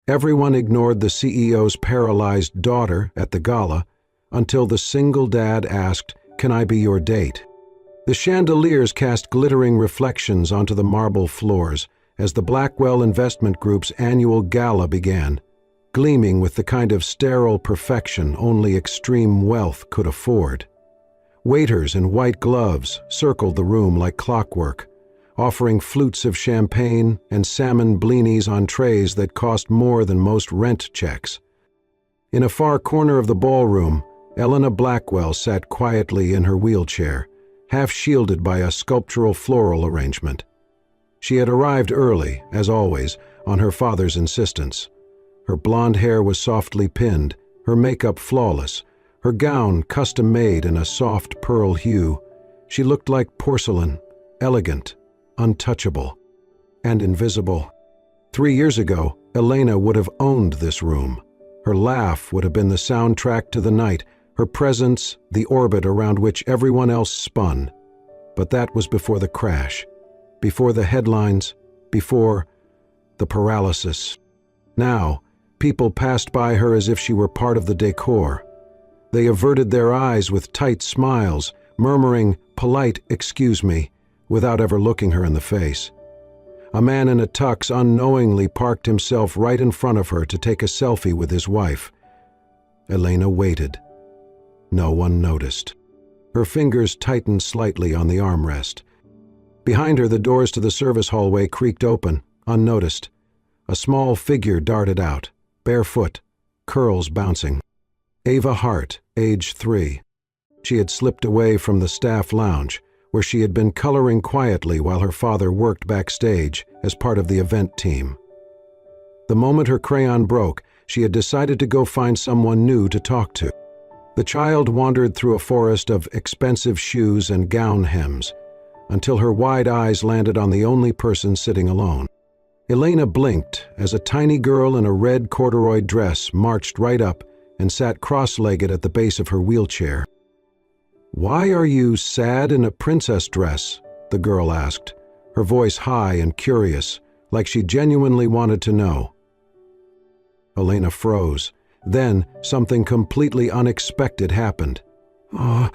Everyone ignored the CEO's paralyzed daughter at the gala until the single dad asked, "Can I be your date?" The chandeliers cast glittering reflections onto the marble floors as the Blackwell Investment Group's annual gala began, gleaming with the kind of sterile perfection only extreme wealth could afford. Waiters in white gloves circled the room like clockwork, offering flutes of champagne and salmon blinis on trays that cost more than most rent checks. In a far corner of the ballroom, Elena Blackwell sat quietly in her wheelchair, half shielded by a sculptural floral arrangement. She had arrived early, as always, on her father's insistence. Her blonde hair was softly pinned, her makeup flawless, her gown custom-made in a soft pearl hue. She looked like porcelain, elegant, untouchable, and invisible. 3 years ago, Elena would have owned this room. Her laugh would have been the soundtrack to the night, her presence the orbit around which everyone else spun. But that was before the crash, before the headlines, before the paralysis. Now, people passed by her as if she were part of the decor. They averted their eyes with tight smiles, murmuring polite "excuse me," without ever looking her in the face. A man in a tux unknowingly parked himself right in front of her to take a selfie with his wife. Elena waited. No one noticed. Her fingers tightened slightly on the armrest. Behind her, the doors to the service hallway creaked open, unnoticed. A small figure darted out, barefoot, curls bouncing. Ava Hart, age 3. She had slipped away from the staff lounge, where she had been coloring quietly while her father worked backstage as part of the event team. The moment her crayon broke, she had decided to go find someone new to talk to. The child wandered through a forest of expensive shoes and gown hems, until her wide eyes landed on the only person sitting alone. Elena blinked as a tiny girl in a red corduroy dress marched right up and sat cross-legged at the base of her wheelchair. "Why are you sad in a princess dress?" the girl asked, her voice high and curious, like she genuinely wanted to know. Elena froze. Then something completely unexpected happened. "Oh,"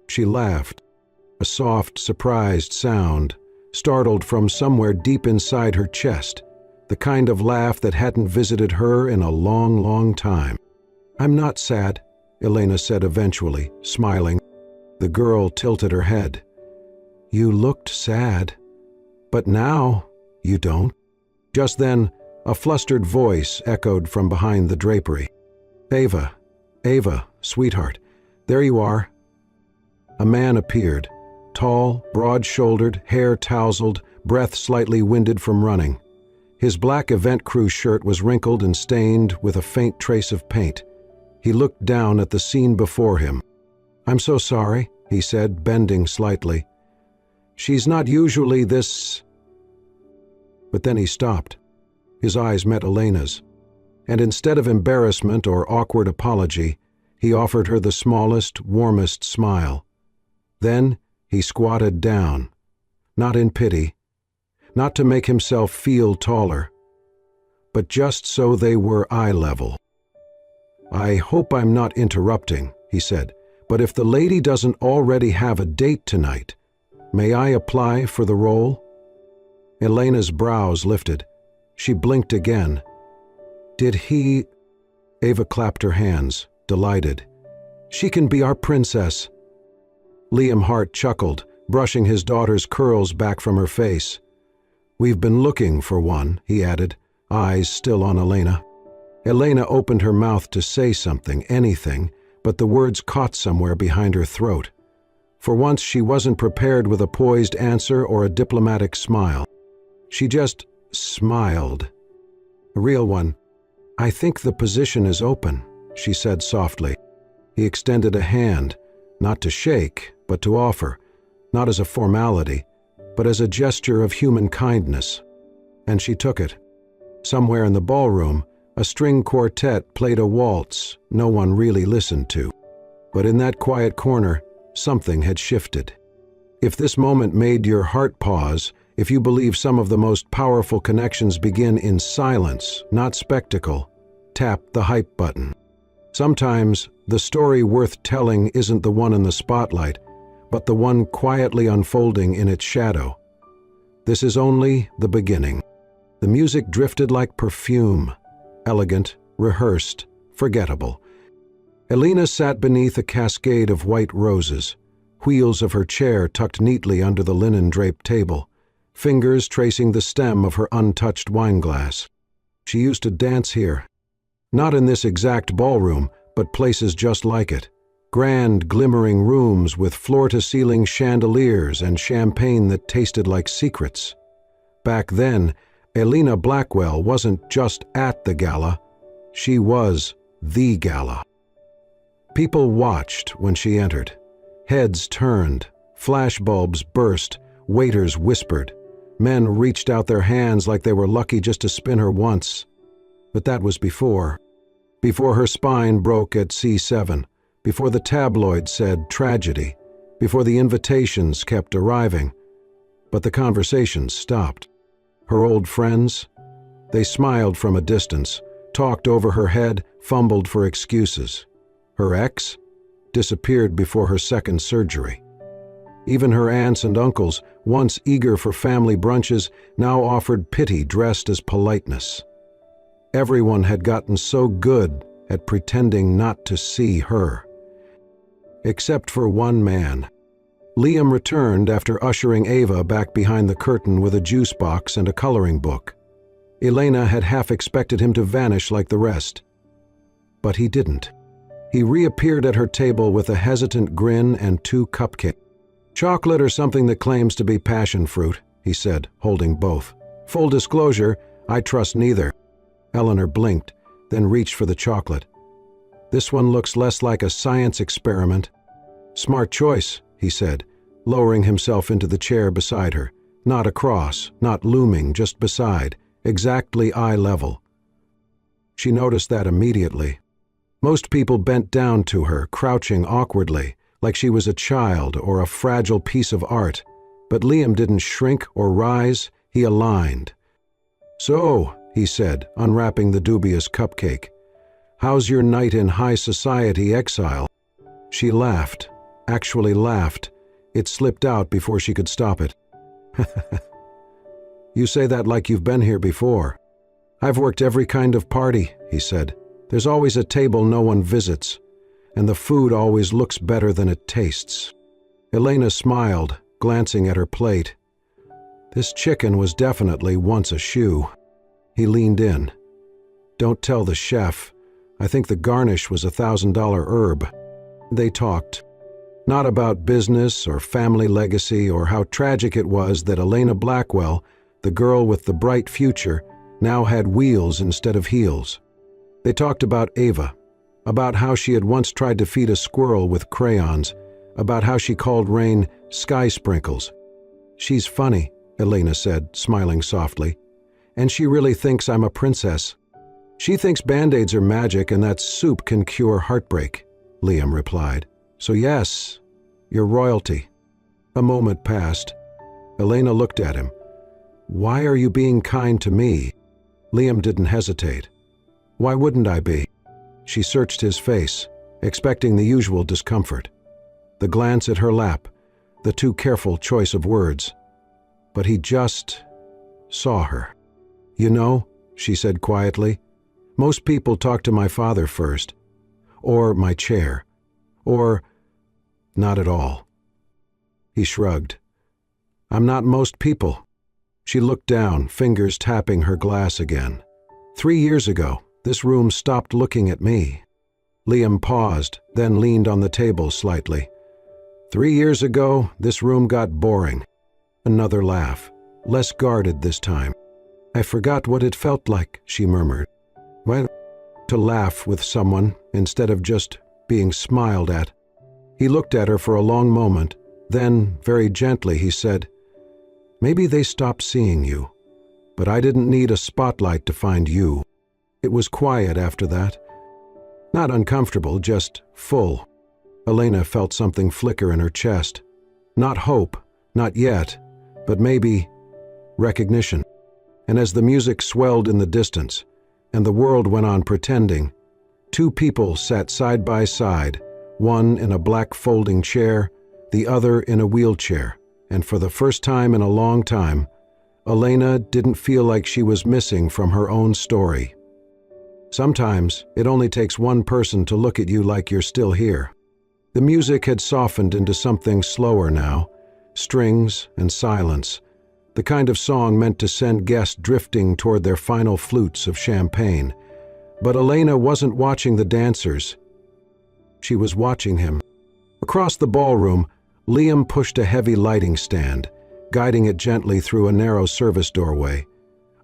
she laughed, a soft, surprised sound, startled from somewhere deep inside her chest, the kind of laugh that hadn't visited her in a long, long time. "I'm not sad," Elena said eventually, smiling. The girl tilted her head. "You looked sad, but now you don't." Just then, a flustered voice echoed from behind the drapery. Ava, sweetheart, there you are." A man appeared, tall, broad-shouldered, hair tousled, breath slightly winded from running. His black event crew shirt was wrinkled and stained with a faint trace of paint. He looked down at the scene before him. "I'm so sorry," he said, bending slightly. "She's not usually this—" But then he stopped. His eyes met Elena's, and instead of embarrassment or awkward apology, he offered her the smallest, warmest smile. Then he squatted down, not in pity, not to make himself feel taller, but just so they were eye level. "I hope I'm not interrupting," he said, "but if the lady doesn't already have a date tonight, may I apply for the role?" Elena's brows lifted. She blinked again. "Did he—" Ava clapped her hands, delighted. "She can be our princess." Liam Hart chuckled, brushing his daughter's curls back from her face. "We've been looking for one," he added, eyes still on Elena. Elena opened her mouth to say something, anything, but the words caught somewhere behind her throat. For once she wasn't prepared with a poised answer or a diplomatic smile. She just smiled. A real one. "I think the position is open," she said softly. He extended a hand, not to shake, but to offer, not as a formality, but as a gesture of human kindness. And she took it. Somewhere in the ballroom, a string quartet played a waltz no one really listened to. But in that quiet corner, something had shifted. If this moment made your heart pause, if you believe some of the most powerful connections begin in silence, not spectacle, tap the hype button. Sometimes, the story worth telling isn't the one in the spotlight, but the one quietly unfolding in its shadow. This is only the beginning. The music drifted like perfume, elegant, rehearsed, forgettable. Elena sat beneath a cascade of white roses, wheels of her chair tucked neatly under the linen-draped table, fingers tracing the stem of her untouched wineglass. She used to dance here. Not in this exact ballroom, but places just like it. Grand, glimmering rooms with floor-to-ceiling chandeliers and champagne that tasted like secrets. Back then, Elena Blackwell wasn't just at the gala. She was the gala. People watched when she entered. Heads turned, flashbulbs burst, waiters whispered. Men reached out their hands like they were lucky just to spin her once. But that was before her spine broke at C7, before the tabloid said tragedy, before the invitations kept arriving. But the conversations stopped. Her old friends? They smiled from a distance, talked over her head, fumbled for excuses. Her ex? Disappeared before her second surgery. Even her aunts and uncles, once eager for family brunches, now offered pity dressed as politeness. Everyone had gotten so good at pretending not to see her. Except for one man. Liam returned after ushering Ava back behind the curtain with a juice box and a coloring book. Elena had half expected him to vanish like the rest. But he didn't. He reappeared at her table with a hesitant grin and 2 cupcakes. "Chocolate or something that claims to be passion fruit," he said, holding both. "Full disclosure, I trust neither." Eleanor blinked, then reached for the chocolate. "This one looks less like a science experiment." "Smart choice," he said, lowering himself into the chair beside her. Not across, not looming, just beside, exactly eye level. She noticed that immediately. Most people bent down to her, crouching awkwardly, like she was a child or a fragile piece of art. But Liam didn't shrink or rise, he aligned. "So," he said, unwrapping the dubious cupcake, "how's your night in high society exile?" She laughed, actually laughed. It slipped out before she could stop it. "You say that like you've been here before." "I've worked every kind of party," he said. "There's always a table no one visits, and the food always looks better than it tastes." Elena smiled, glancing at her plate. This chicken was definitely once a shoe. He leaned in. "Don't tell the chef. I think the garnish was $1,000 herb." They talked. Not about business or family legacy or how tragic it was that Elena Blackwell, the girl with the bright future, now had wheels instead of heels. They talked about Ava, about how she had once tried to feed a squirrel with crayons, about how she called rain sky sprinkles. "She's funny," Elena said, smiling softly. "And she really thinks I'm a princess." "She thinks Band-Aids are magic and that soup can cure heartbreak," Liam replied. "So yes, you're royalty." A moment passed. Elena looked at him. "Why are you being kind to me?" Liam didn't hesitate. "Why wouldn't I be?" She searched his face, expecting the usual discomfort. The glance at her lap, the too careful choice of words. But he just saw her. "You know," she said quietly, "most people talk to my father first. Or my chair. Or not at all." He shrugged. "I'm not most people." She looked down, fingers tapping her glass again. 3 years ago, this room stopped looking at me." Liam paused, then leaned on the table slightly. 3 years ago, this room got boring." Another laugh, less guarded this time. "I forgot what it felt like," she murmured. "Well, to laugh with someone instead of just being smiled at." He looked at her for a long moment, then, very gently, he said, "Maybe they stopped seeing you, but I didn't need a spotlight to find you." It was quiet after that. Not uncomfortable, just full. Elena felt something flicker in her chest. Not hope, not yet, but maybe recognition. And as the music swelled in the distance, and the world went on pretending, two people sat side by side, one in a black folding chair, the other in a wheelchair, and for the first time in a long time, Elena didn't feel like she was missing from her own story. Sometimes it only takes one person to look at you like you're still here. The music had softened into something slower now, strings and silence, the kind of song meant to send guests drifting toward their final flutes of champagne. But Elena wasn't watching the dancers. She was watching him. Across the ballroom, Liam pushed a heavy lighting stand, guiding it gently through a narrow service doorway.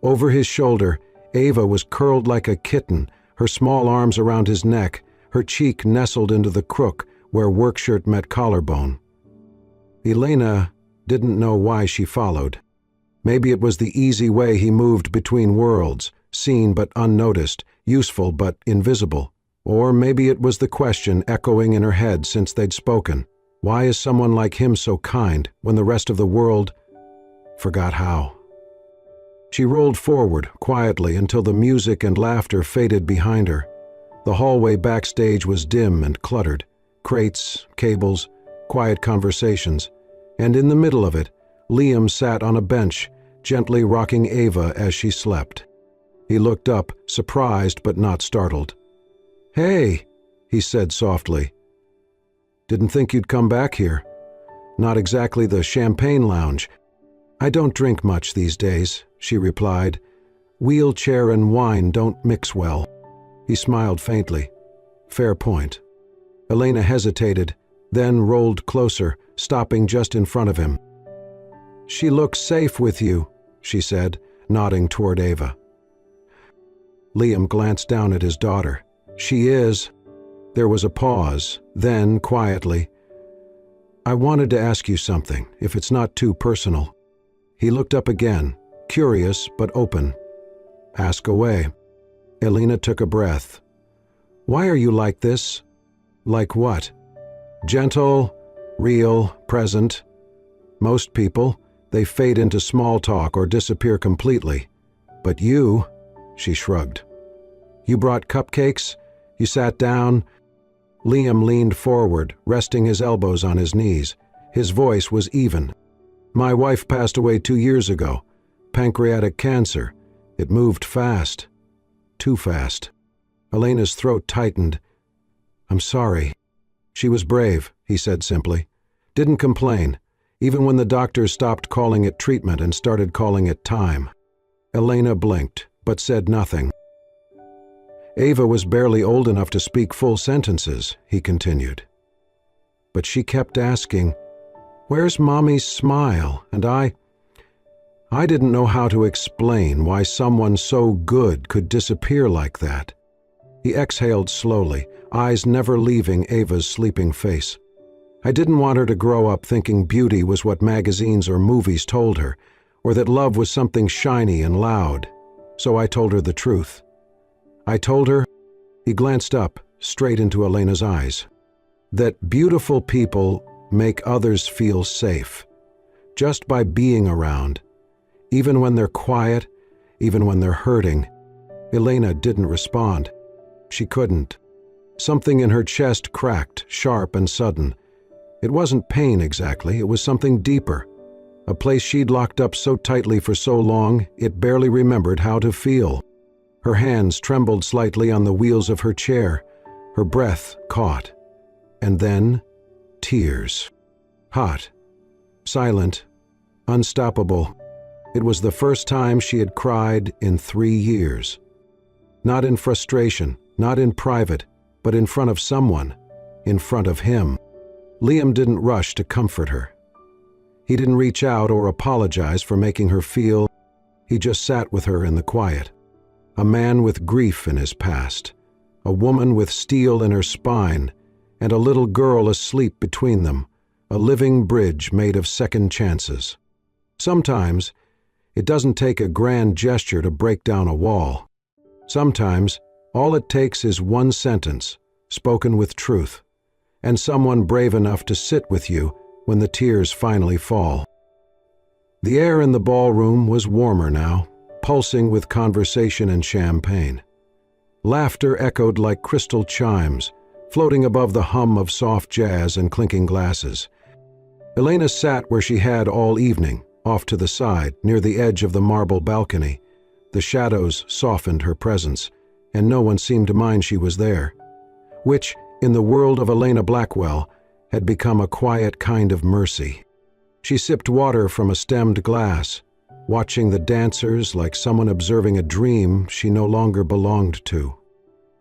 Over his shoulder, Ava was curled like a kitten, her small arms around his neck, her cheek nestled into the crook where workshirt met collarbone. Elena didn't know why she followed. Maybe it was the easy way he moved between worlds, seen but unnoticed, useful but invisible. Or maybe it was the question echoing in her head since they'd spoken. Why is someone like him so kind when the rest of the world forgot how? She rolled forward quietly until the music and laughter faded behind her. The hallway backstage was dim and cluttered. Crates, cables, quiet conversations. And in the middle of it, Liam sat on a bench, gently rocking Ava as she slept. He looked up, surprised but not startled. "Hey," he said softly. "Didn't think you'd come back here. Not exactly the champagne lounge." "I don't drink much these days," she replied. "Wheelchair and wine don't mix well." He smiled faintly. "Fair point." Elena hesitated, then rolled closer, stopping just in front of him. "She looks safe with you," she said, nodding toward Ava. Liam glanced down at his daughter. "She is." There was a pause, then, quietly, "I wanted to ask you something, if it's not too personal." He looked up again, curious but open. "Ask away." Elena took a breath. "Why are you like this?" "Like what?" "Gentle, real, present. Most people, they fade into small talk or disappear completely. But you," she shrugged. "You brought cupcakes? You sat down?" Liam leaned forward, resting his elbows on his knees. His voice was even. "My wife passed away 2 years ago. Pancreatic cancer. It moved fast. Too fast." Elena's throat tightened. "I'm sorry." She was brave, he said simply. Didn't complain, even when the doctors stopped calling it treatment and started calling it time. Elena blinked, but said nothing. "Ava was barely old enough to speak full sentences," he continued. But she kept asking, "Where's Mommy's smile?" And I didn't know how to explain why someone so good could disappear like that. He exhaled slowly, eyes never leaving Ava's sleeping face. I didn't want her to grow up thinking beauty was what magazines or movies told her, or that love was something shiny and loud. So I told her the truth. I told her, he glanced up, straight into Elena's eyes, that beautiful people make others feel safe, just by being around, even when they're quiet, even when they're hurting. Elena didn't respond. She couldn't. Something in her chest cracked, sharp and sudden. It wasn't pain exactly, it was something deeper, a place she'd locked up so tightly for so long it barely remembered how to feel. Her hands trembled slightly on the wheels of her chair, her breath caught. And then, tears. Hot, silent, unstoppable. It was the first time she had cried in 3 years. Not in frustration, not in private, but in front of someone, in front of him. Liam didn't rush to comfort her. He didn't reach out or apologize for making her feel. He just sat with her in the quiet. A man with grief in his past, a woman with steel in her spine, and a little girl asleep between them, a living bridge made of second chances. Sometimes, it doesn't take a grand gesture to break down a wall. Sometimes, all it takes is one sentence, spoken with truth, and someone brave enough to sit with you when the tears finally fall. The air in the ballroom was warmer now, pulsing with conversation and champagne. Laughter echoed like crystal chimes, floating above the hum of soft jazz and clinking glasses. Elena sat where she had all evening, off to the side, near the edge of the marble balcony. The shadows softened her presence, and no one seemed to mind she was there, which, in the world of Elena Blackwell, had become a quiet kind of mercy. She sipped water from a stemmed glass, watching the dancers like someone observing a dream she no longer belonged to.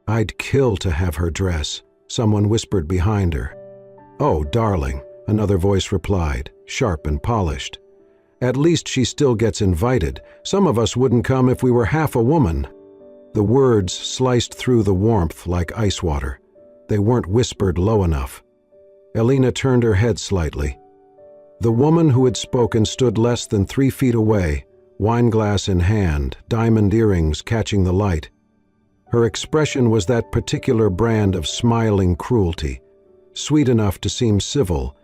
"I'd kill to have her dress," someone whispered behind her. "Oh, darling," another voice replied, sharp and polished. "At least she still gets invited. Some of us wouldn't come if we were half a woman." The words sliced through the warmth like ice water. They weren't whispered low enough. Elena turned her head slightly. The woman who had spoken stood less than 3 feet away, wineglass in hand, diamond earrings catching the light. Her expression was that particular brand of smiling cruelty, sweet enough to seem civil,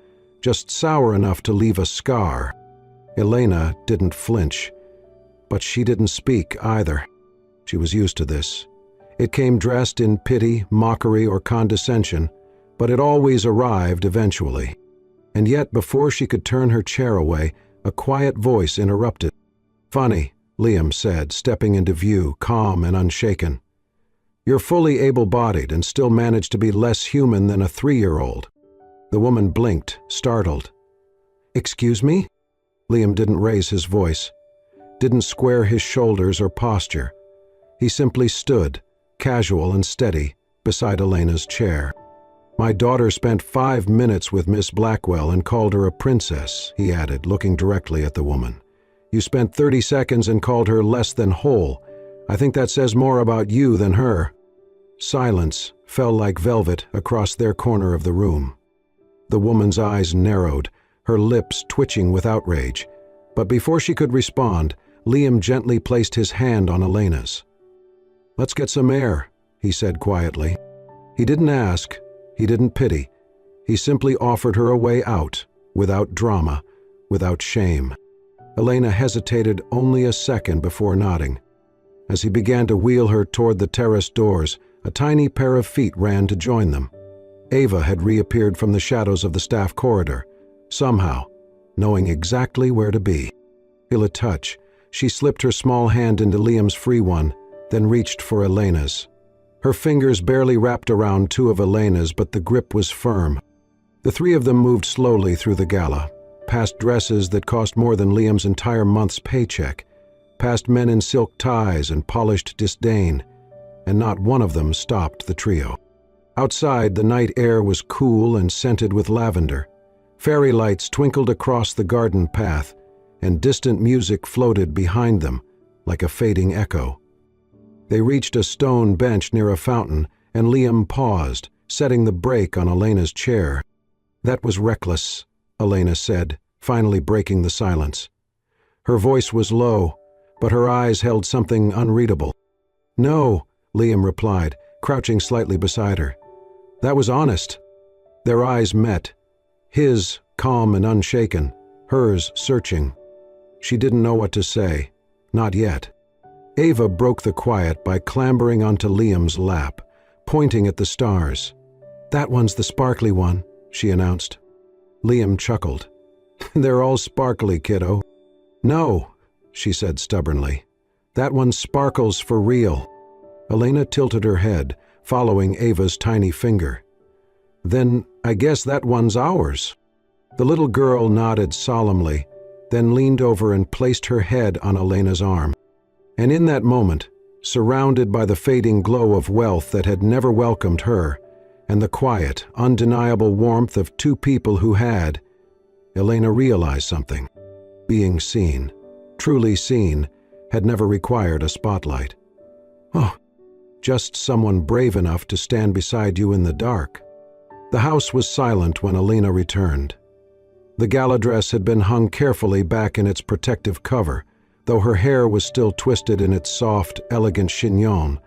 just sour enough to leave a scar. Elena didn't flinch, but she didn't speak either. She was used to this. It came dressed in pity, mockery, or condescension, but it always arrived eventually. And yet, before she could turn her chair away, a quiet voice interrupted. "Funny," Liam said, stepping into view, calm and unshaken. "You're fully able-bodied and still manage to be less human than a 3-year-old. The woman blinked, startled. "Excuse me?" Liam didn't raise his voice, didn't square his shoulders or posture. He simply stood, casual and steady, beside Elena's chair. "My daughter spent 5 minutes with Miss Blackwell and called her a princess," he added, looking directly at the woman. "You spent 30 seconds and called her less than whole. I think that says more about you than her." Silence fell like velvet across their corner of the room. The woman's eyes narrowed, her lips twitching with outrage. But before she could respond, Liam gently placed his hand on Elena's. "Let's get some air," he said quietly. He didn't ask, he didn't pity. He simply offered her a way out, without drama, without shame. Elena hesitated only a second before nodding. As he began to wheel her toward the terrace doors, a tiny pair of feet ran to join them. Ava had reappeared from the shadows of the staff corridor, somehow, knowing exactly where to be. Feel a touch. She slipped her small hand into Liam's free one, then reached for Elena's. Her fingers barely wrapped around 2 of Elena's, but the grip was firm. The 3 of them moved slowly through the gala, past dresses that cost more than Liam's entire month's paycheck, past men in silk ties and polished disdain, and not one of them stopped the trio. Outside, the night air was cool and scented with lavender. Fairy lights twinkled across the garden path, and distant music floated behind them, like a fading echo. They reached a stone bench near a fountain, and Liam paused, setting the brake on Elena's chair. "That was reckless," Elena said, finally breaking the silence. Her voice was low, but her eyes held something unreadable. "No," Liam replied, crouching slightly beside her. "That was honest." Their eyes met, his calm and unshaken, hers searching. She didn't know what to say, not yet. Ava broke the quiet by clambering onto Liam's lap, pointing at the stars. "That one's the sparkly one," she announced. Liam chuckled. "They're all sparkly, kiddo." "No," she said stubbornly. "That one sparkles for real." Elena tilted her head, following Ava's tiny finger. "Then I guess that one's ours." The little girl nodded solemnly, then leaned over and placed her head on Elena's arm. And in that moment, surrounded by the fading glow of wealth that had never welcomed her, and the quiet, undeniable warmth of 2 people who had, Elena realized something. Being seen, truly seen, had never required a spotlight. Oh, just someone brave enough to stand beside you in the dark. The house was silent when Elena returned. The gala dress had been hung carefully back in its protective cover, though her hair was still twisted in its soft, elegant chignon,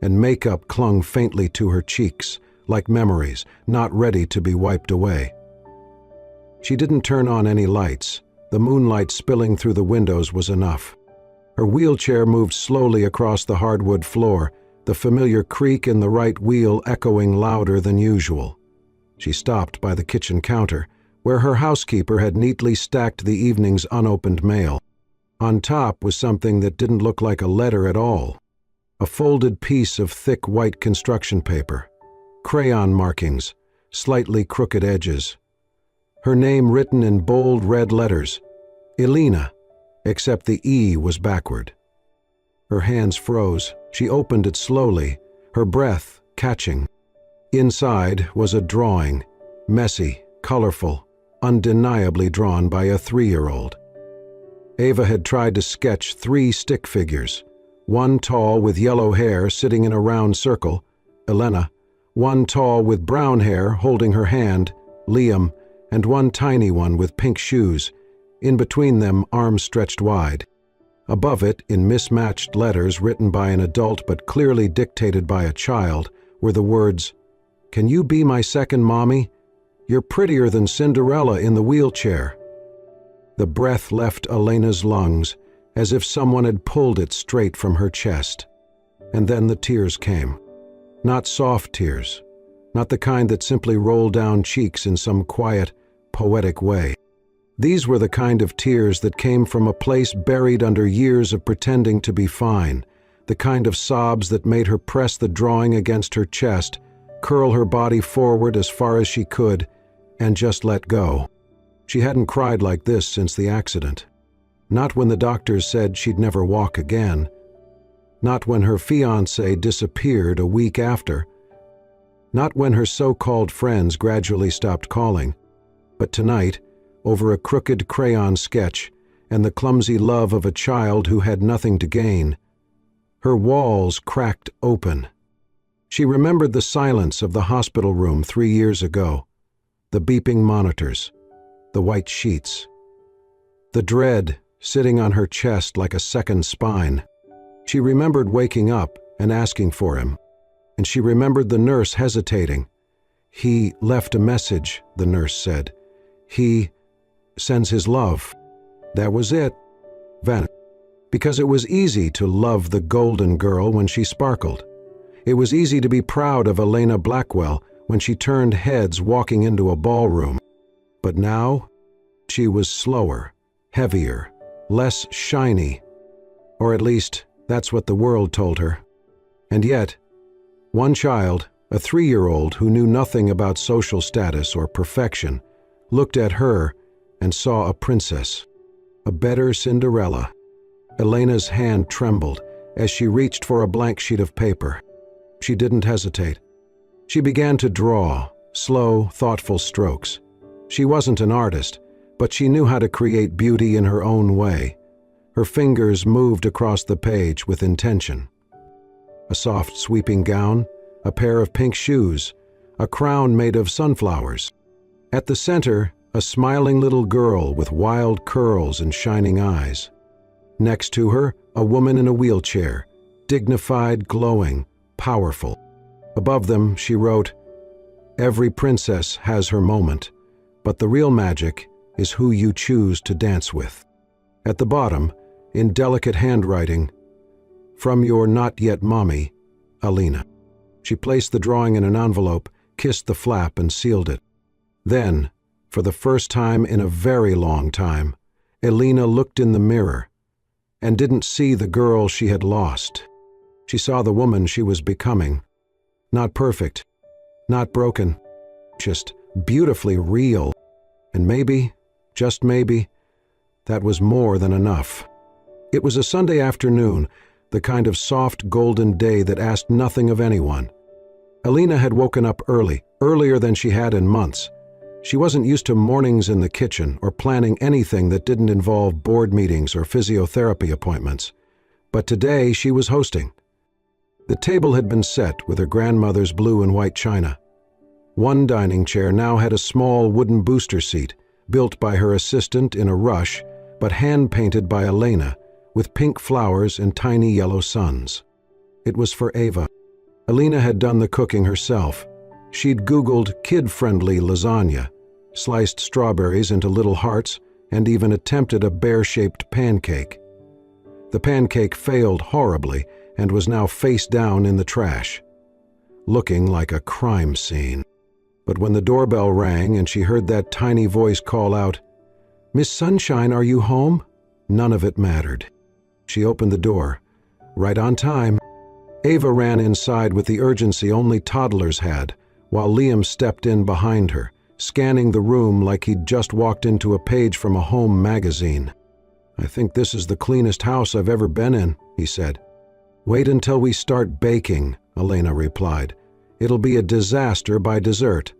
and makeup clung faintly to her cheeks, like memories, not ready to be wiped away. She didn't turn on any lights. The moonlight spilling through the windows was enough. Her wheelchair moved slowly across the hardwood floor, the familiar creak in the right wheel echoing louder than usual. She stopped by the kitchen counter, where her housekeeper had neatly stacked the evening's unopened mail. On top was something that didn't look like a letter at all. A folded piece of thick white construction paper. Crayon markings, slightly crooked edges. Her name written in bold red letters. Elena, except the E was backward. Her hands froze. She opened it slowly, her breath catching. Inside was a drawing, messy, colorful, undeniably drawn by a 3-year-old. Ava had tried to sketch 3 stick figures, one tall with yellow hair sitting in a round circle, Elena, one tall with brown hair holding her hand, Liam, and one tiny one with pink shoes, in between them arms stretched wide. Above it, in mismatched letters written by an adult but clearly dictated by a child, were the words, "Can you be my second mommy? You're prettier than Cinderella in the wheelchair." The breath left Elena's lungs, as if someone had pulled it straight from her chest. And then the tears came. Not soft tears, not the kind that simply roll down cheeks in some quiet, poetic way. These were the kind of tears that came from a place buried under years of pretending to be fine, the kind of sobs that made her press the drawing against her chest, curl her body forward as far as she could, and just let go. She hadn't cried like this since the accident. Not when the doctors said she'd never walk again. Not when her fiancé disappeared a week after. Not when her so-called friends gradually stopped calling. But tonight, over a crooked crayon sketch and the clumsy love of a child who had nothing to gain, her walls cracked open. She remembered the silence of the hospital room 3 years ago, the beeping monitors, the white sheets, the dread sitting on her chest like a second spine. She remembered waking up and asking for him, and she remembered the nurse hesitating. "He left a message," the nurse said. "He sends his love." That was it. Vanished. Because it was easy to love the golden girl when she sparkled. It was easy to be proud of Elena Blackwell when she turned heads walking into a ballroom. But now, she was slower, heavier, less shiny. Or at least, that's what the world told her. And yet, one child, a 3-year-old who knew nothing about social status or perfection, looked at her and saw a princess, a better Cinderella. Elena's hand trembled as she reached for a blank sheet of paper. She didn't hesitate. She began to draw, slow, thoughtful strokes. She wasn't an artist, but she knew how to create beauty in her own way. Her fingers moved across the page with intention. A soft, sweeping gown, a pair of pink shoes, a crown made of sunflowers. At the center, a smiling little girl with wild curls and shining eyes. Next to her, a woman in a wheelchair, dignified, glowing, powerful. Above them, she wrote, "Every princess has her moment, but the real magic is who you choose to dance with." At the bottom, in delicate handwriting, "From your not yet mommy, Elena." She placed the drawing in an envelope, kissed the flap, and sealed it. Then, for the first time in a very long time, Elena looked in the mirror and didn't see the girl she had lost. She saw the woman she was becoming. Not perfect, not broken, just beautifully real. And maybe, just maybe, that was more than enough. It was a Sunday afternoon, the kind of soft golden day that asked nothing of anyone. Elena had woken up early, earlier than she had in months. She wasn't used to mornings in the kitchen or planning anything that didn't involve board meetings or physiotherapy appointments. But today she was hosting. The table had been set with her grandmother's blue and white china. One dining chair now had a small wooden booster seat, built by her assistant in a rush, but hand-painted by Elena, with pink flowers and tiny yellow suns. It was for Ava. Elena had done the cooking herself. She'd Googled kid-friendly lasagna, sliced strawberries into little hearts, and even attempted a bear-shaped pancake. The pancake failed horribly and was now face down in the trash, looking like a crime scene. But when the doorbell rang and she heard that tiny voice call out, "Miss Sunshine, are you home?" none of it mattered. She opened the door. Right on time. Ava ran inside with the urgency only toddlers had, while Liam stepped in behind her, scanning the room like he'd just walked into a page from a home magazine. "I think this is the cleanest house I've ever been in," he said. "Wait until we start baking," Elena replied. "It'll be a disaster by dessert."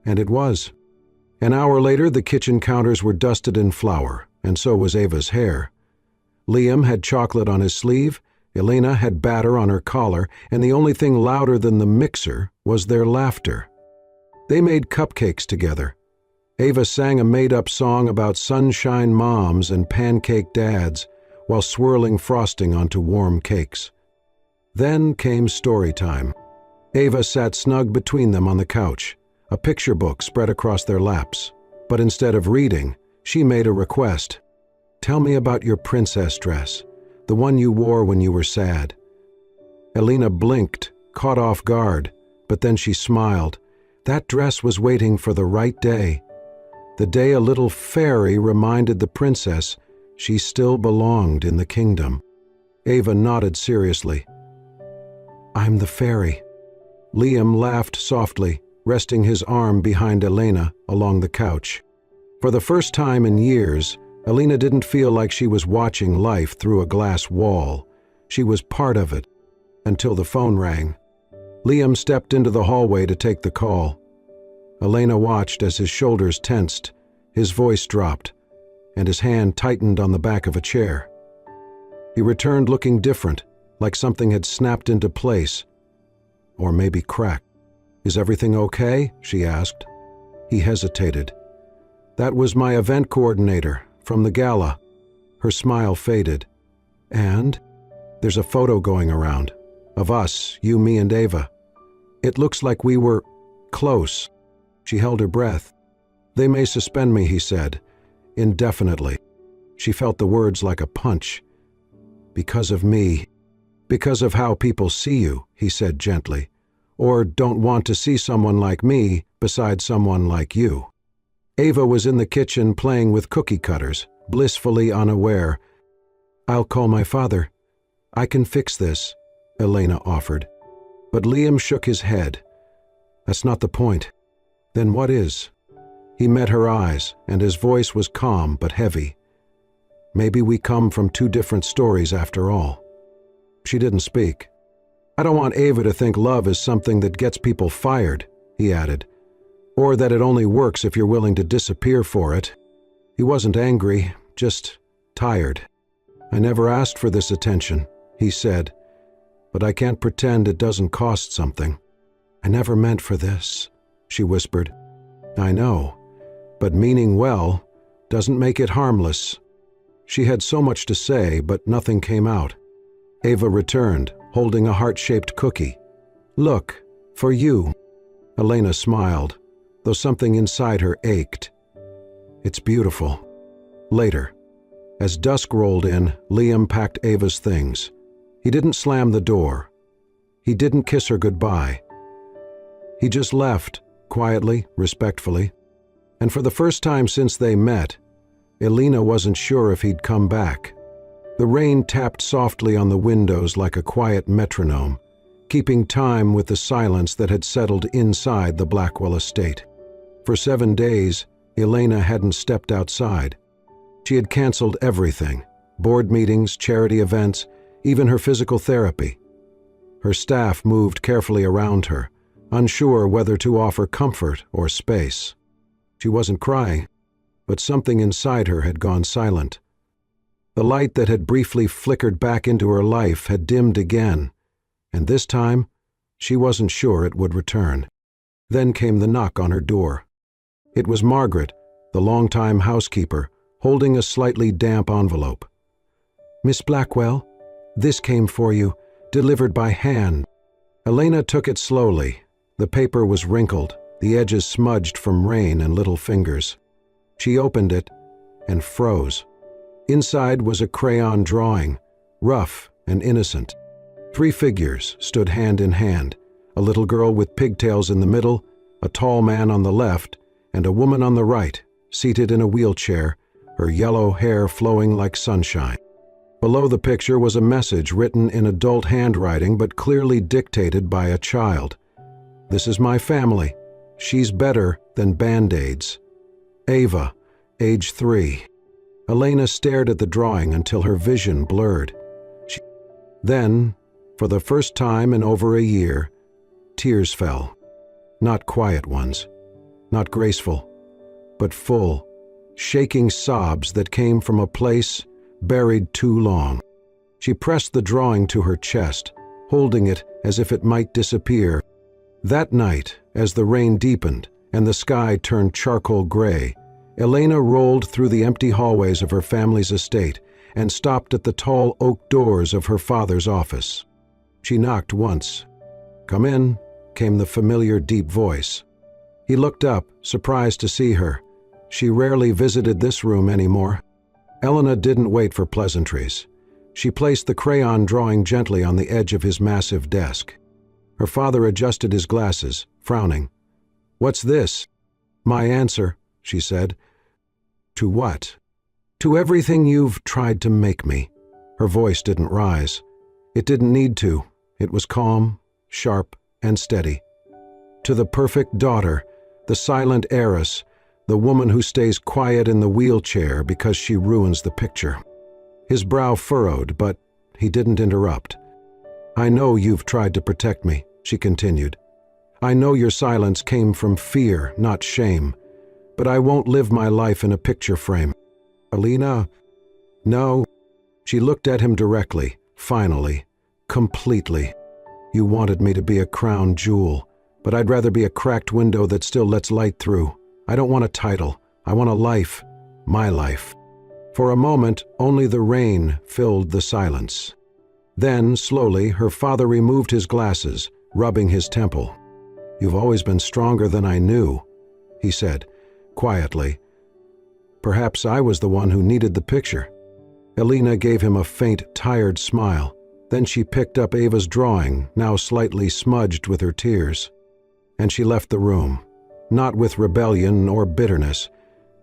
And it was. An hour later, the kitchen counters were dusted in flour, and so was Ava's hair. Liam had chocolate on his sleeve, Elena had batter on her collar, and the only thing louder than the mixer was their laughter. They made cupcakes together. Ava sang a made-up song about sunshine moms and pancake dads while swirling frosting onto warm cakes. Then came story time. Ava sat snug between them on the couch, a picture book spread across their laps. But instead of reading, she made a request. "Tell me about your princess dress, the one you wore when you were sad." Elena blinked, caught off guard, but then she smiled. That dress was waiting for the right day. The day a little fairy reminded the princess she still belonged in the kingdom. Ava nodded seriously. "I'm the fairy." Liam laughed softly, resting his arm behind Elena along the couch. For the first time in years, Elena didn't feel like she was watching life through a glass wall. She was part of it, until the phone rang. Liam stepped into the hallway to take the call. Elena watched as his shoulders tensed, his voice dropped, and his hand tightened on the back of a chair. He returned looking different, like something had snapped into place, or maybe cracked. "Is everything okay?" she asked. He hesitated. "That was my event coordinator, from the gala." Her smile faded. "And? There's a photo going around, of us, you, me, and Ava. It looks like we were close." She held her breath. "They may suspend me," he said, "indefinitely." She felt the words like a punch. "Because of me. Because of how people see you," he said gently. "Or don't want to see someone like me beside someone like you." Ava was in the kitchen playing with cookie cutters, blissfully unaware. "I'll call my father. I can fix this," Elena offered. But Liam shook his head. "That's not the point." "Then what is?" He met her eyes, and his voice was calm but heavy. "Maybe we come from two different stories after all." She didn't speak. "I don't want Ava to think love is something that gets people fired," he added, "or that it only works if you're willing to disappear for it." He wasn't angry, just tired. "I never asked for this attention," he said, "but I can't pretend it doesn't cost something." "I never meant for this," she whispered. "I know, but meaning well doesn't make it harmless." She had so much to say, but nothing came out. Ava returned, holding a heart-shaped cookie. "Look, for you." Elena smiled, though something inside her ached. "It's beautiful." Later, as dusk rolled in, Liam packed Ava's things. He didn't slam the door. He didn't kiss her goodbye. He just left, quietly, respectfully. And for the first time since they met, Elena wasn't sure if he'd come back. The rain tapped softly on the windows like a quiet metronome, keeping time with the silence that had settled inside the Blackwell estate. For 7 days, Elena hadn't stepped outside. She had canceled everything: board meetings, charity events, even her physical therapy. Her staff moved carefully around her, unsure whether to offer comfort or space. She wasn't crying, but something inside her had gone silent. The light that had briefly flickered back into her life had dimmed again, and this time, she wasn't sure it would return. Then came the knock on her door. It was Margaret, the longtime housekeeper, holding a slightly damp envelope. "Miss Blackwell, this came for you, delivered by hand." Elena took it slowly. The paper was wrinkled, the edges smudged from rain and little fingers. She opened it, and froze. Inside was a crayon drawing, rough and innocent. 3 figures stood hand in hand, a little girl with pigtails in the middle, a tall man on the left, and a woman on the right, seated in a wheelchair, her yellow hair flowing like sunshine. Below the picture was a message written in adult handwriting but clearly dictated by a child. "This is my family. She's better than Band-Aids. Ava, age 3. Elena stared at the drawing until her vision blurred. Then, for the first time in over a year, tears fell. Not quiet ones, not graceful, but full, shaking sobs that came from a place buried too long. She pressed the drawing to her chest, holding it as if it might disappear. That night, as the rain deepened and the sky turned charcoal gray, Elena rolled through the empty hallways of her family's estate and stopped at the tall oak doors of her father's office. She knocked once. "Come in," came the familiar deep voice. He looked up, surprised to see her. She rarely visited this room anymore. Elena didn't wait for pleasantries. She placed the crayon drawing gently on the edge of his massive desk. Her father adjusted his glasses, frowning. "What's this?" "My answer," she said. "To what?" "To everything you've tried to make me." Her voice didn't rise. It didn't need to. It was calm, sharp, and steady. "To the perfect daughter, the silent heiress, the woman who stays quiet in the wheelchair because she ruins the picture." His brow furrowed, but he didn't interrupt. "I know you've tried to protect me," she continued. "I know your silence came from fear, not shame. But I won't live my life in a picture frame." "Elena?" "No." She looked at him directly, finally, completely. "You wanted me to be a crown jewel, but I'd rather be a cracked window that still lets light through. I don't want a title. I want a life. My life." For a moment, only the rain filled the silence. Then, slowly, her father removed his glasses, rubbing his temple. "You've always been stronger than I knew," he said, quietly. "Perhaps I was the one who needed the picture." Elena gave him a faint, tired smile. Then she picked up Ava's drawing, now slightly smudged with her tears. And she left the room, not with rebellion or bitterness,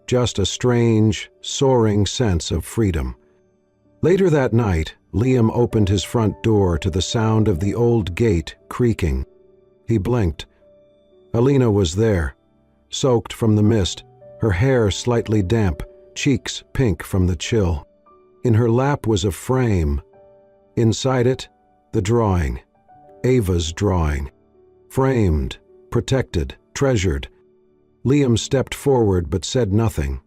just a strange, soaring sense of freedom. Later that night, Liam opened his front door to the sound of the old gate creaking. He blinked. Elena was there, soaked from the mist, her hair slightly damp, cheeks pink from the chill. In her lap was a frame. Inside it, the drawing, Ava's drawing. Framed, protected, treasured. Liam stepped forward but said nothing.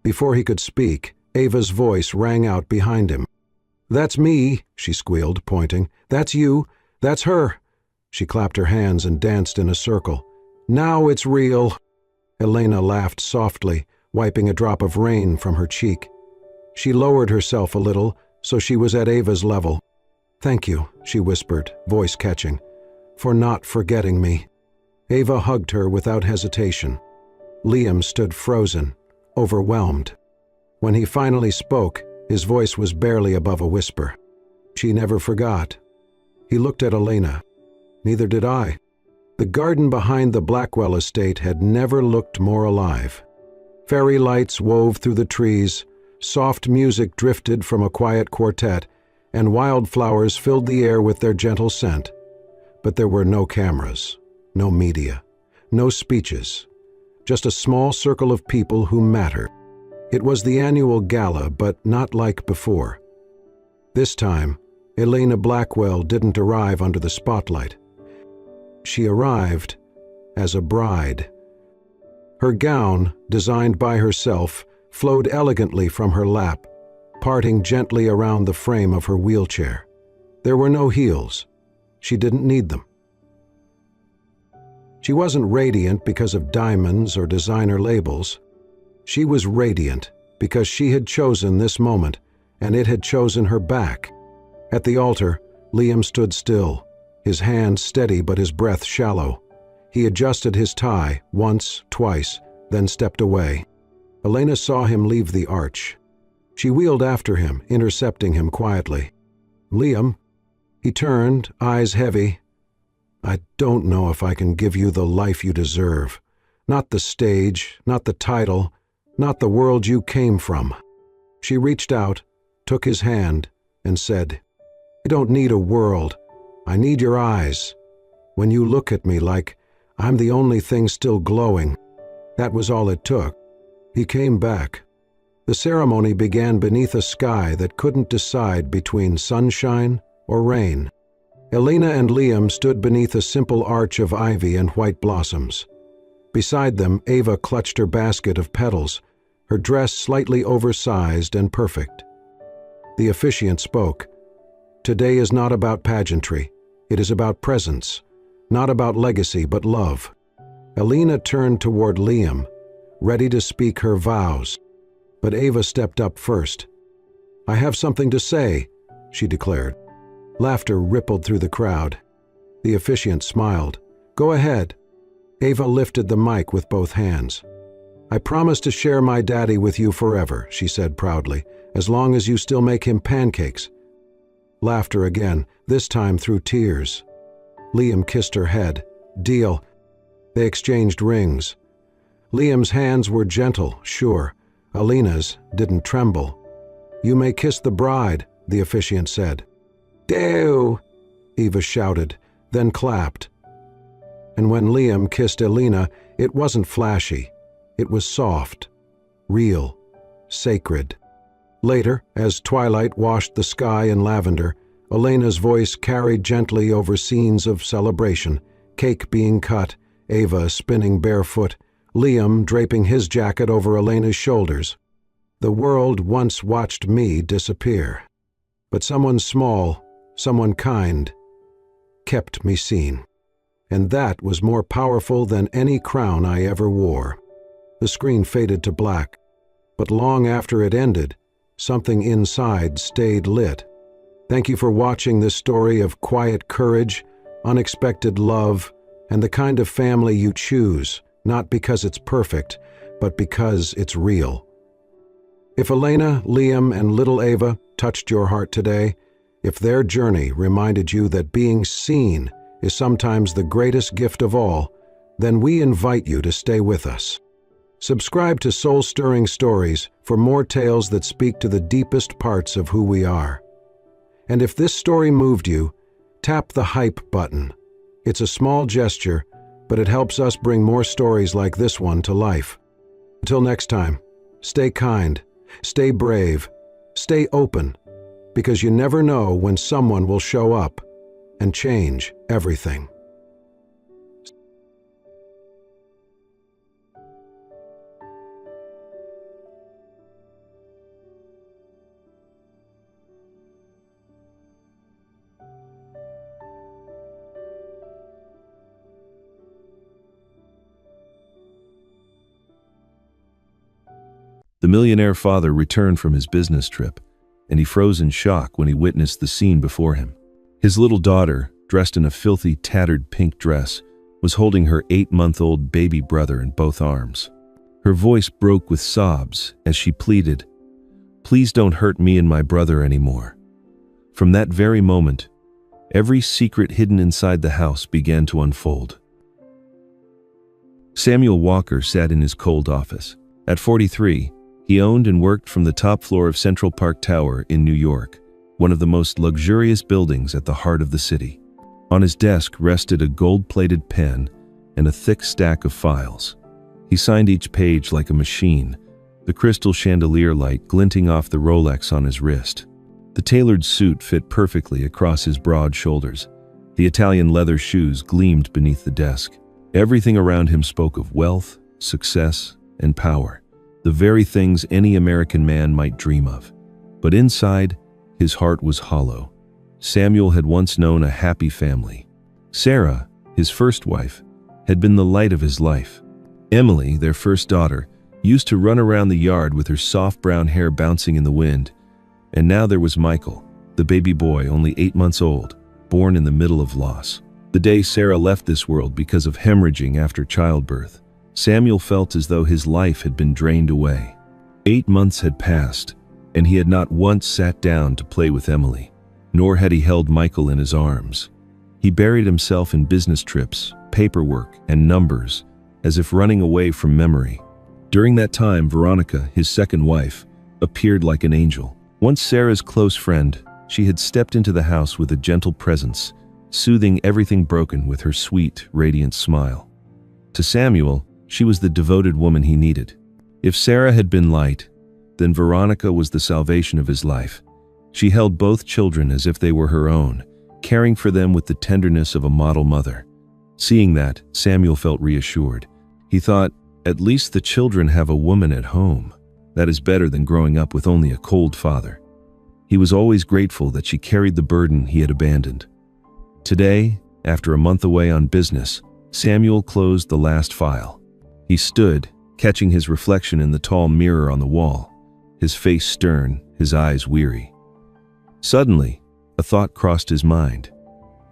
Before he could speak, Ava's voice rang out behind him. "That's me," she squealed, pointing. "That's you. That's her." She clapped her hands and danced in a circle. "Now it's real." Elena laughed softly, wiping a drop of rain from her cheek. She lowered herself a little, so she was at Ava's level. "Thank you," she whispered, voice catching, "for not forgetting me." Ava hugged her without hesitation. Liam stood frozen, overwhelmed. When he finally spoke, his voice was barely above a whisper. "She never forgot." He looked at Elena. "Neither did I." The garden behind the Blackwell estate had never looked more alive. Fairy lights wove through the trees, soft music drifted from a quiet quartet, and wildflowers filled the air with their gentle scent. But there were no cameras, no media, no speeches, just a small circle of people who mattered. It was the annual gala, but not like before. This time, Elena Blackwell didn't arrive under the spotlight. She arrived as a bride. Her gown, designed by herself, flowed elegantly from her lap, parting gently around the frame of her wheelchair. There were no heels. She didn't need them. She wasn't radiant because of diamonds or designer labels. She was radiant because she had chosen this moment, and it had chosen her back. At the altar, Liam stood still, his hand steady but his breath shallow. He adjusted his tie once, twice, then stepped away. Elena saw him leave the arch. She wheeled after him, intercepting him quietly. "Liam." He turned, eyes heavy. "I don't know if I can give you the life you deserve. Not the stage, not the title, not the world you came from." She reached out, took his hand, and said, "I don't need a world. I need your eyes. When you look at me like I'm the only thing still glowing." That was all it took. He came back. The ceremony began beneath a sky that couldn't decide between sunshine or rain. Elena and Liam stood beneath a simple arch of ivy and white blossoms. Beside them, Ava clutched her basket of petals, her dress slightly oversized and perfect. The officiant spoke. "Today is not about pageantry. It is about presence, not about legacy, but love." Elena turned toward Liam, ready to speak her vows. But Ava stepped up first. "I have something to say," she declared. Laughter rippled through the crowd. The officiant smiled. "Go ahead." Ava lifted the mic with both hands. "I promise to share my daddy with you forever," she said proudly, "as long as you still make him pancakes." Laughter again, this time through tears. Liam kissed her head. "Deal." They exchanged rings. Liam's hands were gentle, sure. Elena's didn't tremble. "You may kiss the bride," the officiant said. "Do!" Eva shouted, then clapped. And when Liam kissed Elena, it wasn't flashy. It was soft, real, sacred. Later, as twilight washed the sky in lavender, Elena's voice carried gently over scenes of celebration, cake being cut, Ava spinning barefoot, Liam draping his jacket over Elena's shoulders. The world once watched me disappear. But someone small, someone kind, kept me seen. And that was more powerful than any crown I ever wore. The screen faded to black, but long after it ended, something inside stayed lit. Thank you for watching this story of quiet courage, unexpected love, and the kind of family you choose, not because it's perfect, but because it's real. If Elena, Liam, and little Ava touched your heart today, if their journey reminded you that being seen is sometimes the greatest gift of all, then we invite you to stay with us. Subscribe to Soul-Stirring Stories for more tales that speak to the deepest parts of who we are. And if this story moved you, tap the hype button. It's a small gesture, but it helps us bring more stories like this one to life. Until next time, stay kind, stay brave, stay open, because you never know when someone will show up and change everything. The millionaire father returned from his business trip, and he froze in shock when he witnessed the scene before him. His little daughter, dressed in a filthy, tattered pink dress, was holding her 8-month-old baby brother in both arms. Her voice broke with sobs as she pleaded, "Please don't hurt me and my brother anymore." From that very moment, every secret hidden inside the house began to unfold. Samuel Walker sat in his cold office. At 43, he owned and worked from the top floor of Central Park Tower in New York, one of the most luxurious buildings at the heart of the city. On his desk rested a gold-plated pen and a thick stack of files. He signed each page like a machine, the crystal chandelier light glinting off the Rolex on his wrist. The tailored suit fit perfectly across his broad shoulders. The Italian leather shoes gleamed beneath the desk. Everything around him spoke of wealth, success, and power, the very things any American man might dream of. But inside, his heart was hollow. Samuel had once known a happy family. Sarah, his first wife, had been the light of his life. Emily, their first daughter, used to run around the yard with her soft brown hair bouncing in the wind. And now there was Michael, the baby boy only 8 months old, born in the middle of loss. The day Sarah left this world because of hemorrhaging after childbirth, Samuel felt as though his life had been drained away. 8 months had passed, and he had not once sat down to play with Emily, nor had he held Michael in his arms. He buried himself in business trips, paperwork, and numbers, as if running away from memory. During that time, Veronica, his second wife, appeared like an angel. Once Sarah's close friend, she had stepped into the house with a gentle presence, soothing everything broken with her sweet, radiant smile. To Samuel, she was the devoted woman he needed. If Sarah had been light, then Veronica was the salvation of his life. She held both children as if they were her own, caring for them with the tenderness of a model mother. Seeing that, Samuel felt reassured. He thought, at least the children have a woman at home. That is better than growing up with only a cold father. He was always grateful that she carried the burden he had abandoned. Today, after a month away on business, Samuel closed the last file. He stood, catching his reflection in the tall mirror on the wall, his face stern, his eyes weary. Suddenly, a thought crossed his mind.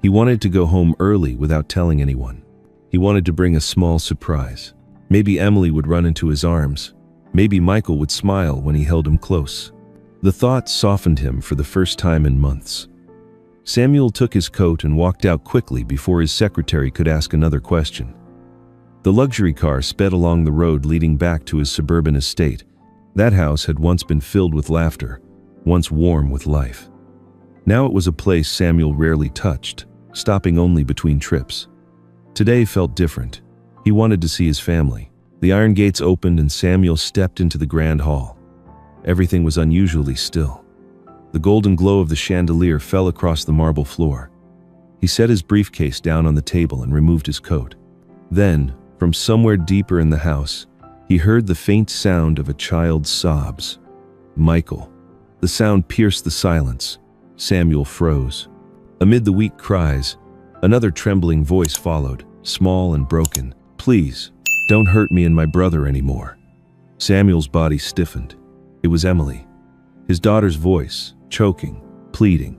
He wanted to go home early without telling anyone. He wanted to bring a small surprise. Maybe Emily would run into his arms. Maybe Michael would smile when he held him close. The thought softened him for the first time in months. Samuel took his coat and walked out quickly before his secretary could ask another question. The luxury car sped along the road leading back to his suburban estate. That house had once been filled with laughter, once warm with life. Now it was a place Samuel rarely touched, stopping only between trips. Today felt different. He wanted to see his family. The iron gates opened and Samuel stepped into the grand hall. Everything was unusually still. The golden glow of the chandelier fell across the marble floor. He set his briefcase down on the table and removed his coat. Then, from somewhere deeper in the house, he heard the faint sound of a child's sobs. Michael. The sound pierced the silence. Samuel froze. Amid the weak cries, another trembling voice followed, small and broken. "Please, don't hurt me and my brother anymore." Samuel's body stiffened. It was Emily. His daughter's voice, choking, pleading.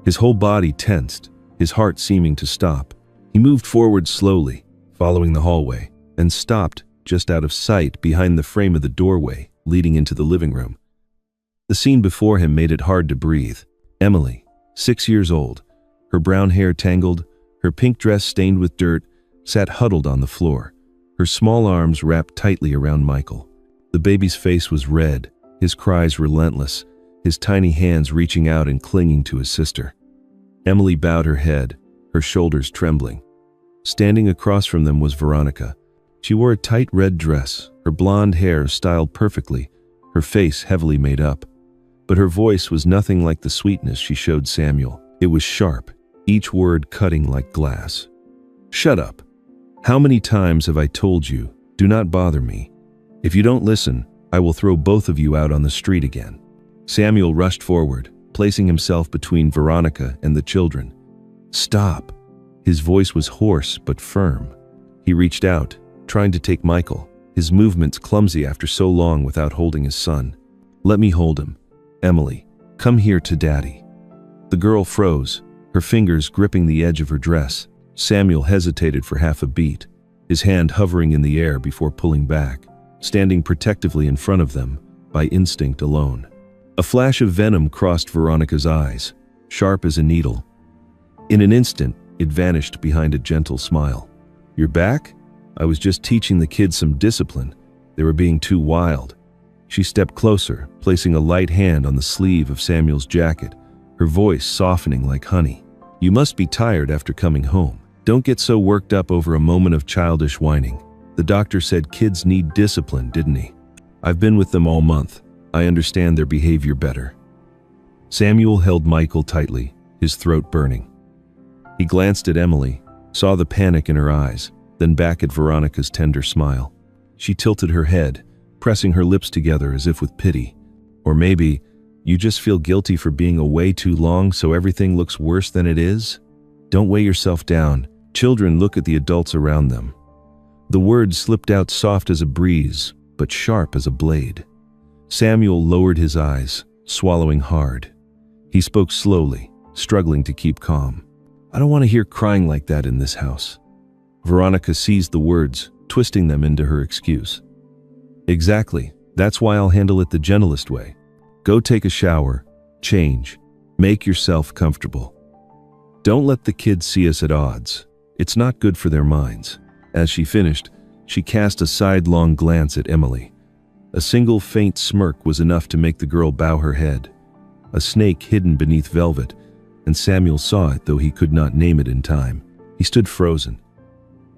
His whole body tensed, his heart seeming to stop. He moved forward slowly, following the hallway, and stopped just out of sight behind the frame of the doorway leading into the living room. The scene before him made it hard to breathe. Emily, 6 years old, her brown hair tangled, her pink dress stained with dirt, sat huddled on the floor, her small arms wrapped tightly around Michael. The baby's face was red, his cries relentless, his tiny hands reaching out and clinging to his sister. Emily bowed her head, her shoulders trembling. Standing across from them was Veronica. She wore a tight red dress, her blonde hair styled perfectly, her face heavily made up. But her voice was nothing like the sweetness she showed Samuel. It was sharp, each word cutting like glass. "Shut up. How many times have I told you, do not bother me? If you don't listen, I will throw both of you out on the street again." Samuel rushed forward, placing himself between Veronica and the children. "Stop." His voice was hoarse but firm. He reached out, trying to take Michael, his movements clumsy after so long without holding his son. "Let me hold him. Emily, come here to Daddy." The girl froze, her fingers gripping the edge of her dress. Samuel hesitated for half a beat, his hand hovering in the air before pulling back, standing protectively in front of them, by instinct alone. A flash of venom crossed Veronica's eyes, sharp as a needle. In an instant, it vanished behind a gentle smile. "You're back? I was just teaching the kids some discipline. They were being too wild." She stepped closer, placing a light hand on the sleeve of Samuel's jacket, her voice softening like honey. "You must be tired after coming home. Don't get so worked up over a moment of childish whining. The doctor said kids need discipline, didn't he? I've been with them all month. I understand their behavior better." Samuel held Michael tightly, his throat burning. He glanced at Emily, saw the panic in her eyes, then back at Veronica's tender smile. She tilted her head, pressing her lips together as if with pity. "Or maybe, you just feel guilty for being away too long so everything looks worse than it is? Don't weigh yourself down. Children look at the adults around them." The words slipped out soft as a breeze, but sharp as a blade. Samuel lowered his eyes, swallowing hard. He spoke slowly, struggling to keep calm. "I don't want to hear crying like that in this house." Veronica seized the words, twisting them into her excuse. "Exactly. That's why I'll handle it the gentlest way. Go take a shower, change, make yourself comfortable. Don't let the kids see us at odds. It's not good for their minds." As she finished, she cast a sidelong glance at Emily. A single faint smirk was enough to make the girl bow her head. A snake hidden beneath velvet, and Samuel saw it, though he could not name it in time. He stood frozen.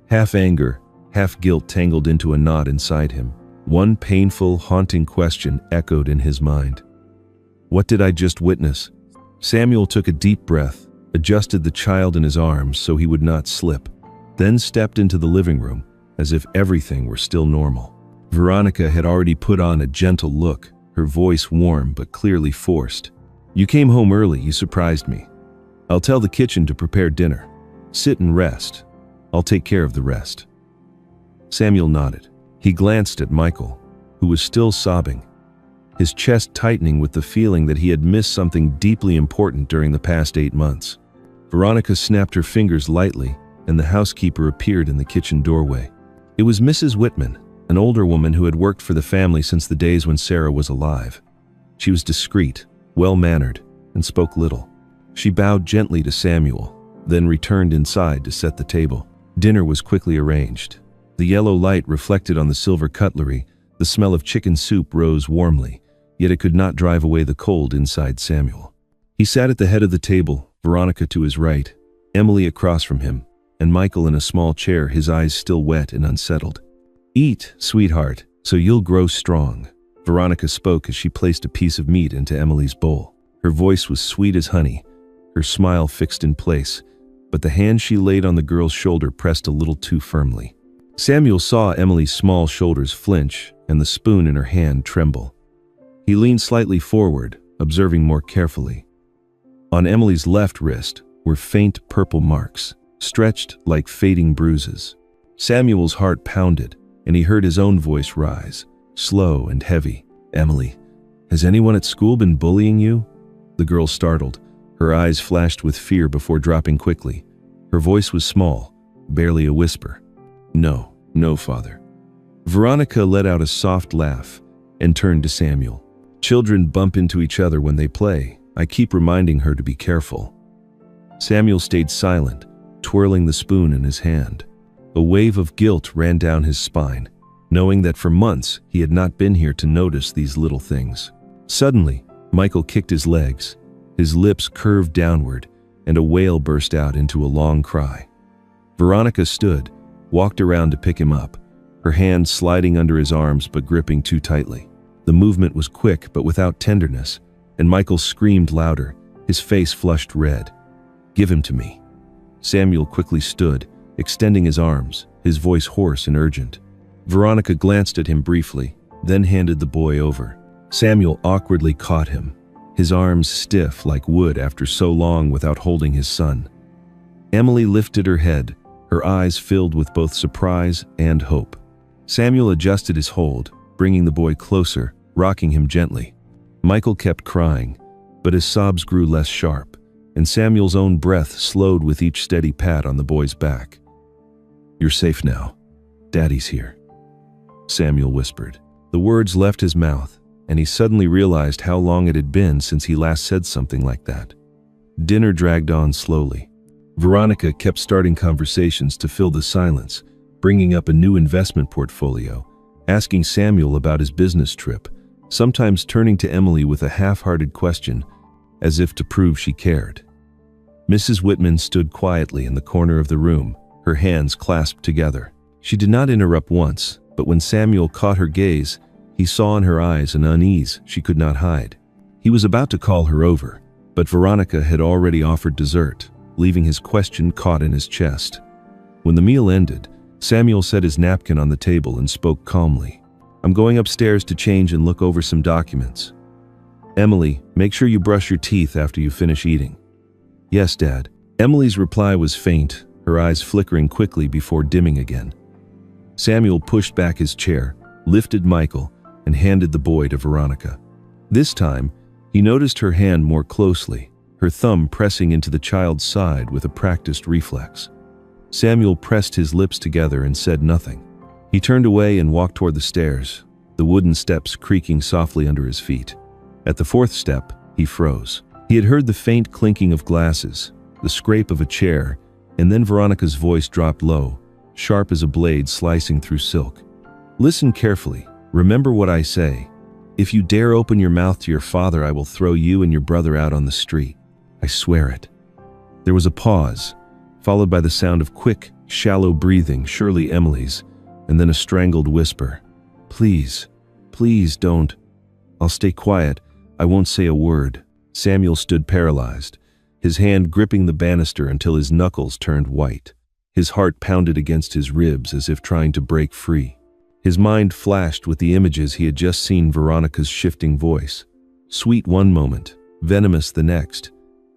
Half anger, half guilt tangled into a knot inside him. One painful, haunting question echoed in his mind. What did I just witness? Samuel took a deep breath, adjusted the child in his arms so he would not slip, then stepped into the living room as if everything were still normal. Veronica had already put on a gentle look, her voice warm but clearly forced. "You came home early, you surprised me. I'll tell the kitchen to prepare dinner. Sit and rest. I'll take care of the rest." Samuel nodded. He glanced at Michael, who was still sobbing, his chest tightening with the feeling that he had missed something deeply important during the past 8 months. Veronica snapped her fingers lightly, and the housekeeper appeared in the kitchen doorway. It was Mrs. Whitman, an older woman who had worked for the family since the days when Sarah was alive. She was discreet, well-mannered, and spoke little. She bowed gently to Samuel, then returned inside to set the table. Dinner was quickly arranged. The yellow light reflected on the silver cutlery. The smell of chicken soup rose warmly, yet it could not drive away the cold inside Samuel. He sat at the head of the table, Veronica to his right, Emily across from him, and Michael in a small chair, his eyes still wet and unsettled. "Eat, sweetheart, so you'll grow strong," Veronica spoke as she placed a piece of meat into Emily's bowl. Her voice was sweet as honey, her smile fixed in place, but the hand she laid on the girl's shoulder pressed a little too firmly. Samuel saw Emily's small shoulders flinch and the spoon in her hand tremble. He leaned slightly forward, observing more carefully. On Emily's left wrist were faint purple marks, stretched like fading bruises. Samuel's heart pounded, and he heard his own voice rise, slow and heavy. "Emily, has anyone at school been bullying you?" The girl startled. Her eyes flashed with fear before dropping quickly. Her voice was small, barely a whisper. No, father." Veronica let out a soft laugh and turned to Samuel. "Children bump into each other when they play. I keep reminding her to be careful." Samuel stayed silent, twirling the spoon in his hand. A wave of guilt ran down his spine, knowing that for months he had not been here to notice these little things. Suddenly, Michael kicked his legs, his lips curved downward, and a wail burst out into a long cry. Veronica stood, walked around to pick him up, her hands sliding under his arms but gripping too tightly. The movement was quick but without tenderness, and Michael screamed louder, his face flushed red. "Give him to me." Samuel quickly stood, extending his arms, his voice hoarse and urgent. Veronica glanced at him briefly, then handed the boy over. Samuel awkwardly caught him, his arms stiff like wood after so long without holding his son. Emily lifted her head, her eyes filled with both surprise and hope. Samuel adjusted his hold, bringing the boy closer, rocking him gently. Michael kept crying, but his sobs grew less sharp, and Samuel's own breath slowed with each steady pat on the boy's back. "You're safe now. Daddy's here," Samuel whispered. The words left his mouth, and he suddenly realized how long it had been since he last said something like that. Dinner dragged on slowly. Veronica kept starting conversations to fill the silence, bringing up a new investment portfolio, asking Samuel about his business trip, sometimes turning to Emily with a half-hearted question, as if to prove she cared. Mrs. Whitman stood quietly in the corner of the room, her hands clasped together. She did not interrupt once, but when Samuel caught her gaze, he saw in her eyes an unease she could not hide. He was about to call her over, but Veronica had already offered dessert, leaving his question caught in his chest. When the meal ended, Samuel set his napkin on the table and spoke calmly. "I'm going upstairs to change and look over some documents. Emily, make sure you brush your teeth after you finish eating." "Yes, Dad." Emily's reply was faint, her eyes flickering quickly before dimming again. Samuel pushed back his chair, lifted Michael, and handed the boy to Veronica. This time, he noticed her hand more closely, her thumb pressing into the child's side with a practiced reflex. Samuel pressed his lips together and said nothing. He turned away and walked toward the stairs. the wooden steps creaking softly under his feet. At the fourth step, he froze. He had heard the faint clinking of glasses, the scrape of a chair, and then Veronica's voice dropped low, sharp as a blade slicing through silk. "Listen carefully. Remember what I say. If you dare open your mouth to your father, I will throw you and your brother out on the street. I swear it." There was a pause, followed by the sound of quick, shallow breathing, surely Emily's, and then a strangled whisper. "Please, please don't. I'll stay quiet. I won't say a word." Samuel stood paralyzed, his hand gripping the banister until his knuckles turned white. His heart pounded against his ribs as if trying to break free. His mind flashed with the images he had just seen Veronica's shifting voice. Sweet one moment, venomous the next.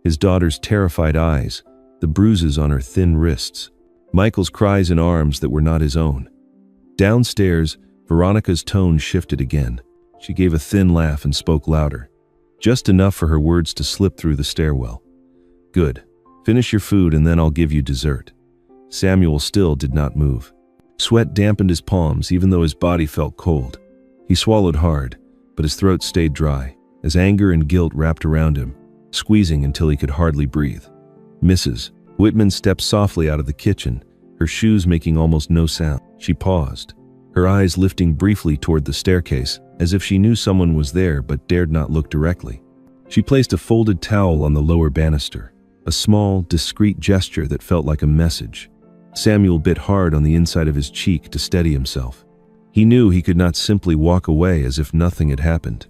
His daughter's terrified eyes, the bruises on her thin wrists. Michael's cries in arms that were not his own. Downstairs, Veronica's tone shifted again. She gave a thin laugh and spoke louder, just enough for her words to slip through the stairwell. "Good. Finish your food and then I'll give you dessert." Samuel still did not move. Sweat dampened his palms even though his body felt cold. He swallowed hard, but his throat stayed dry, as anger and guilt wrapped around him, squeezing until he could hardly breathe. Mrs. Whitman stepped softly out of the kitchen, her shoes making almost no sound. She paused, her eyes lifting briefly toward the staircase, as if she knew someone was there but dared not look directly. She placed a folded towel on the lower banister, a small, discreet gesture that felt like a message. Samuel bit hard on the inside of his cheek to steady himself. He knew he could not simply walk away as if nothing had happened.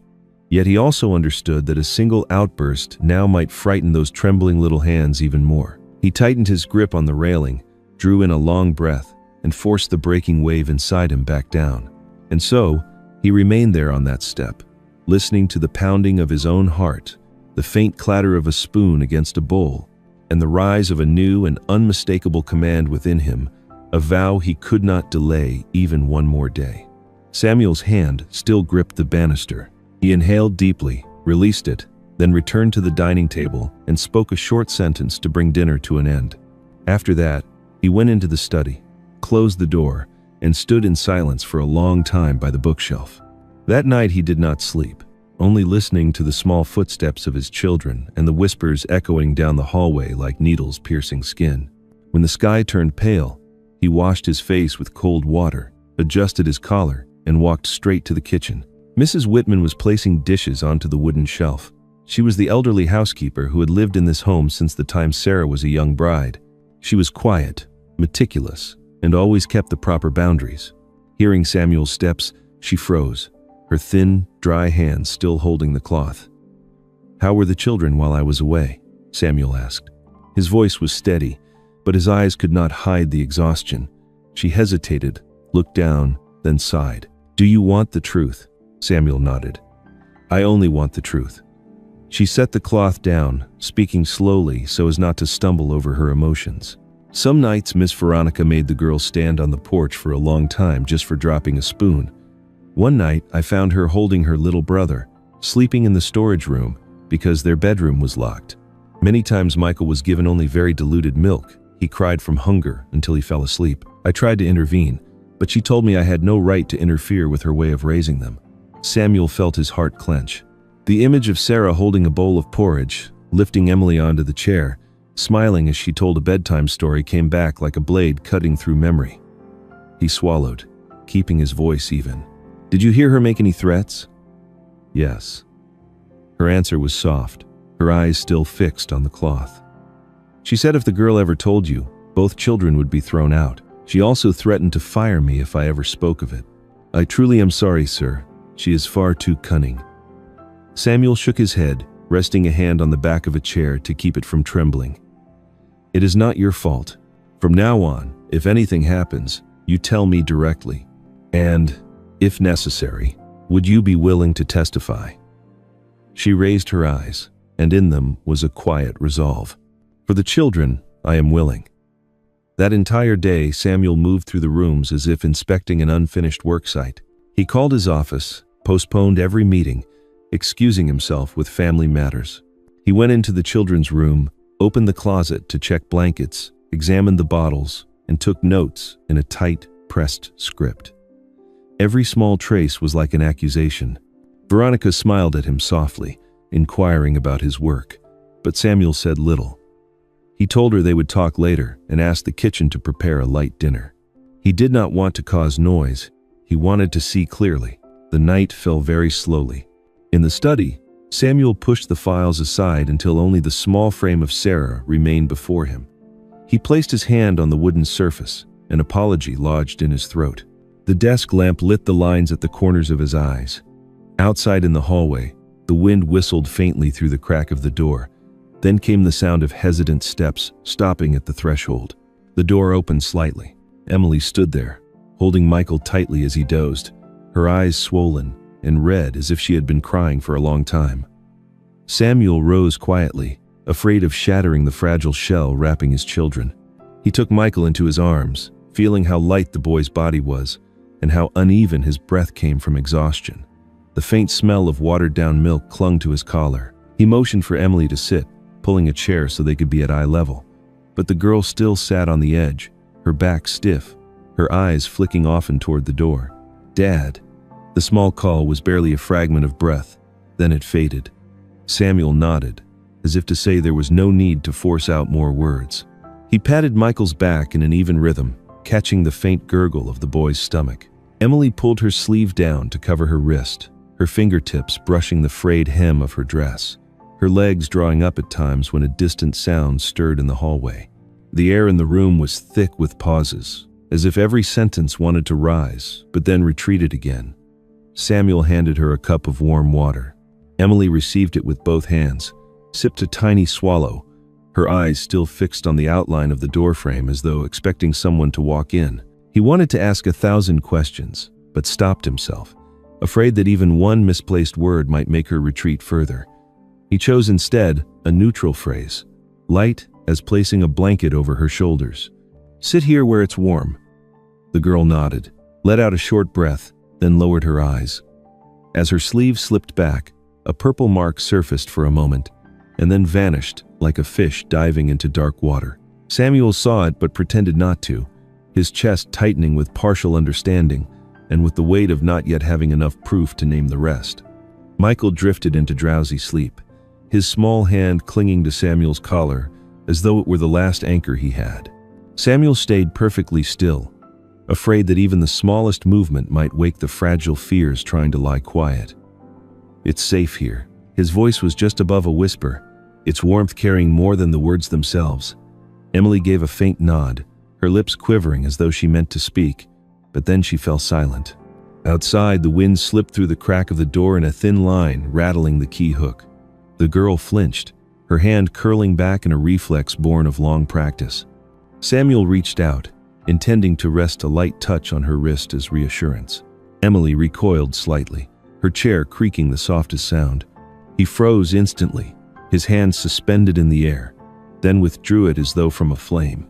Yet he also understood that a single outburst now might frighten those trembling little hands even more. He tightened his grip on the railing, drew in a long breath, and forced the breaking wave inside him back down. And so, he remained there on that step, listening to the pounding of his own heart, the faint clatter of a spoon against a bowl, and the rise of a new and unmistakable command within him, a vow he could not delay even one more day. Samuel's hand still gripped the banister. He inhaled deeply, released it, then returned to the dining table and spoke a short sentence to bring dinner to an end. After that, he went into the study, closed the door, and stood in silence for a long time by the bookshelf. That night he did not sleep, only listening to the small footsteps of his children and the whispers echoing down the hallway like needles piercing skin. When the sky turned pale, he washed his face with cold water, adjusted his collar, and walked straight to the kitchen. Mrs. Whitman was placing dishes onto the wooden shelf. She was the elderly housekeeper who had lived in this home since the time Sarah was a young bride. She was quiet, meticulous, and always kept the proper boundaries. Hearing Samuel's steps, she froze, her thin, dry hands still holding the cloth. "How were the children while I was away?" Samuel asked. His voice was steady, but his eyes could not hide the exhaustion. She hesitated, looked down, then sighed. "Do you want the truth?" Samuel nodded. "I only want the truth." She set the cloth down, speaking slowly so as not to stumble over her emotions. Some nights Miss Veronica made the girls stand on the porch for a long time just for dropping a spoon. One night, I found her holding her little brother, sleeping in the storage room because their bedroom was locked. Many times Michael was given only very diluted milk. He cried from hunger until he fell asleep. I tried to intervene, but she told me I had no right to interfere with her way of raising them. Samuel felt his heart clench. The image of Sarah holding a bowl of porridge, lifting Emily onto the chair, smiling as she told a bedtime story came back like a blade cutting through memory. He swallowed, keeping his voice even. "Did you hear her make any threats?" "Yes." Her answer was soft, her eyes still fixed on the cloth. "She said if the girl ever told you, both children would be thrown out. She also threatened to fire me if I ever spoke of it. I truly am sorry, sir. She is far too cunning." Samuel shook his head, resting a hand on the back of a chair to keep it from trembling. "It is not your fault. From now on, if anything happens, you tell me directly. And, if necessary, would you be willing to testify?" She raised her eyes, and in them was a quiet resolve. "For the children, I am willing." That entire day, Samuel moved through the rooms as if inspecting an unfinished worksite. He called his office, postponed every meeting, excusing himself with family matters. He went into the children's room, opened the closet to check blankets, examined the bottles, and took notes in a tight, pressed script. Every small trace was like an accusation. Veronica smiled at him softly, inquiring about his work, but Samuel said little. He told her they would talk later and asked the kitchen to prepare a light dinner. He did not want to cause noise. He wanted to see clearly. The night fell very slowly. In the study, Samuel pushed the files aside until only the small frame of Sarah remained before him. He placed his hand on the wooden surface, an apology lodged in his throat. The desk lamp lit the lines at the corners of his eyes. Outside in the hallway, the wind whistled faintly through the crack of the door. Then came the sound of hesitant steps, stopping at the threshold. The door opened slightly. Emily stood there, holding Michael tightly as he dozed, her eyes swollen and red as if she had been crying for a long time. Samuel rose quietly, afraid of shattering the fragile shell wrapping his children. He took Michael into his arms, feeling how light the boy's body was and how uneven his breath came from exhaustion. The faint smell of watered-down milk clung to his collar. He motioned for Emily to sit, pulling a chair so they could be at eye level. But the girl still sat on the edge, her back stiff, her eyes flicking often toward the door. "Dad." The small call was barely a fragment of breath. Then it faded. Samuel nodded, as if to say there was no need to force out more words. He patted Michael's back in an even rhythm, catching the faint gurgle of the boy's stomach. Emily pulled her sleeve down to cover her wrist, her fingertips brushing the frayed hem of her dress, her legs drawing up at times when a distant sound stirred in the hallway. The air in the room was thick with pauses, as if every sentence wanted to rise, but then retreated again. Samuel handed her a cup of warm water. Emily received it with both hands, sipped a tiny swallow, her eyes still fixed on the outline of the doorframe as though expecting someone to walk in. He wanted to ask 1,000 questions, but stopped himself, afraid that even one misplaced word might make her retreat further. He chose instead a neutral phrase, light as placing a blanket over her shoulders. "Sit here where it's warm." The girl nodded, let out a short breath, then lowered her eyes. As her sleeve slipped back, a purple mark surfaced for a moment, and then vanished like a fish diving into dark water. Samuel saw it but pretended not to, his chest tightening with partial understanding and with the weight of not yet having enough proof to name the rest. Michael drifted into drowsy sleep, his small hand clinging to Samuel's collar as though it were the last anchor he had. Samuel stayed perfectly still, afraid that even the smallest movement might wake the fragile fears trying to lie quiet. "It's safe here." His voice was just above a whisper, its warmth carrying more than the words themselves. Emily gave a faint nod, her lips quivering as though she meant to speak, but then she fell silent. Outside, the wind slipped through the crack of the door in a thin line, rattling the key hook. The girl flinched, her hand curling back in a reflex born of long practice. Samuel reached out, intending to rest a light touch on her wrist as reassurance. Emily recoiled slightly, her chair creaking the softest sound. He froze instantly, his hand suspended in the air, then withdrew it as though from a flame.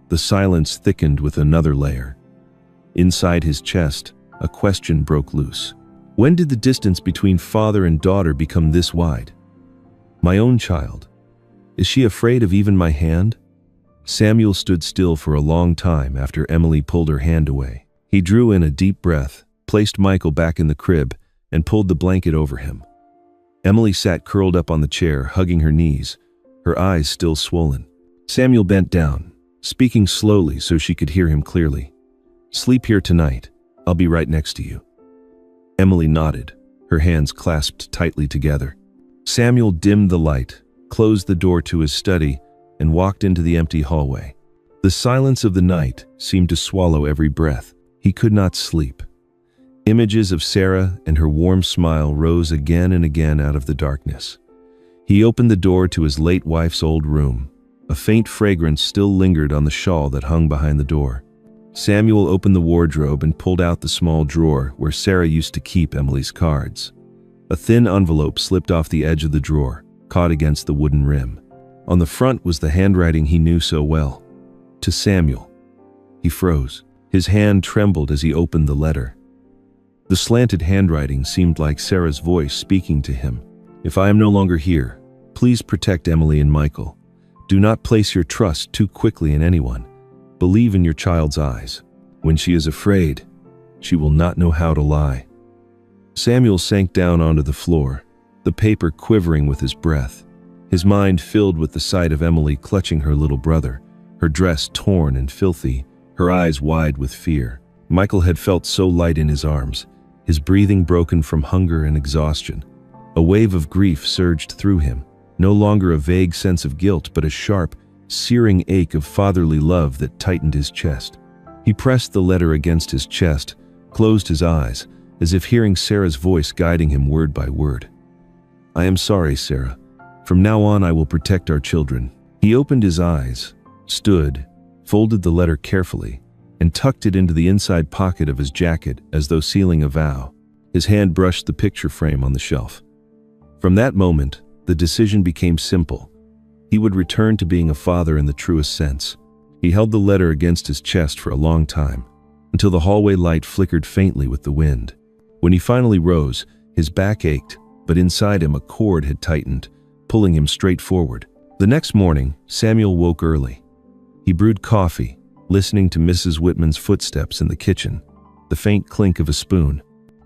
The silence thickened with another layer. Inside his chest, a question broke loose. When did the distance between father and daughter become this wide? My own child. Is she afraid of even my hand? Samuel stood still for a long time after Emily pulled her hand away. He drew in a deep breath, placed Michael back in the crib, and pulled the blanket over him. Emily sat curled up on the chair, hugging her knees, her eyes still swollen. Samuel bent down, speaking slowly so she could hear him clearly. "Sleep here tonight. I'll be right next to you." Emily nodded, her hands clasped tightly together. Samuel dimmed the light, closed the door to his study, and walked into the empty hallway. The silence of the night seemed to swallow every breath. He could not sleep. Images of Sarah and her warm smile rose again and again out of the darkness. He opened the door to his late wife's old room. A faint fragrance still lingered on the shawl that hung behind the door. Samuel opened the wardrobe and pulled out the small drawer where Sarah used to keep Emily's cards. A thin envelope slipped off the edge of the drawer, caught against the wooden rim. On the front was the handwriting he knew so well. To Samuel. He froze. His hand trembled as he opened the letter. The slanted handwriting seemed like Sarah's voice speaking to him. "If I am no longer here, please protect Emily and Michael. Do not place your trust too quickly in anyone. Believe in your child's eyes. When she is afraid, She will not know how to lie. Samuel sank down onto the floor, the paper quivering with his breath, his mind filled with the sight of Emily clutching her little brother, her dress torn and filthy, her eyes wide with fear. Michael had felt so light in his arms, his breathing broken from hunger and exhaustion. A wave of grief surged through him, no longer a vague sense of guilt, but a sharp, searing ache of fatherly love that tightened his chest. He pressed the letter against his chest, closed his eyes, as if hearing Sarah's voice guiding him word by word. "I am sorry, Sarah. From now on I will protect our children." He opened his eyes, stood, folded the letter carefully, and tucked it into the inside pocket of his jacket as though sealing a vow. His hand brushed the picture frame on the shelf. From that moment, the decision became simple. He would return to being a father in the truest sense. He held the letter against his chest for a long time, until the hallway light flickered faintly with the wind. When he finally rose, his back ached, but inside him a cord had tightened, pulling him straight forward. The next morning, Samuel woke early. He brewed coffee, listening to Mrs. Whitman's footsteps in the kitchen, the faint clink of a spoon.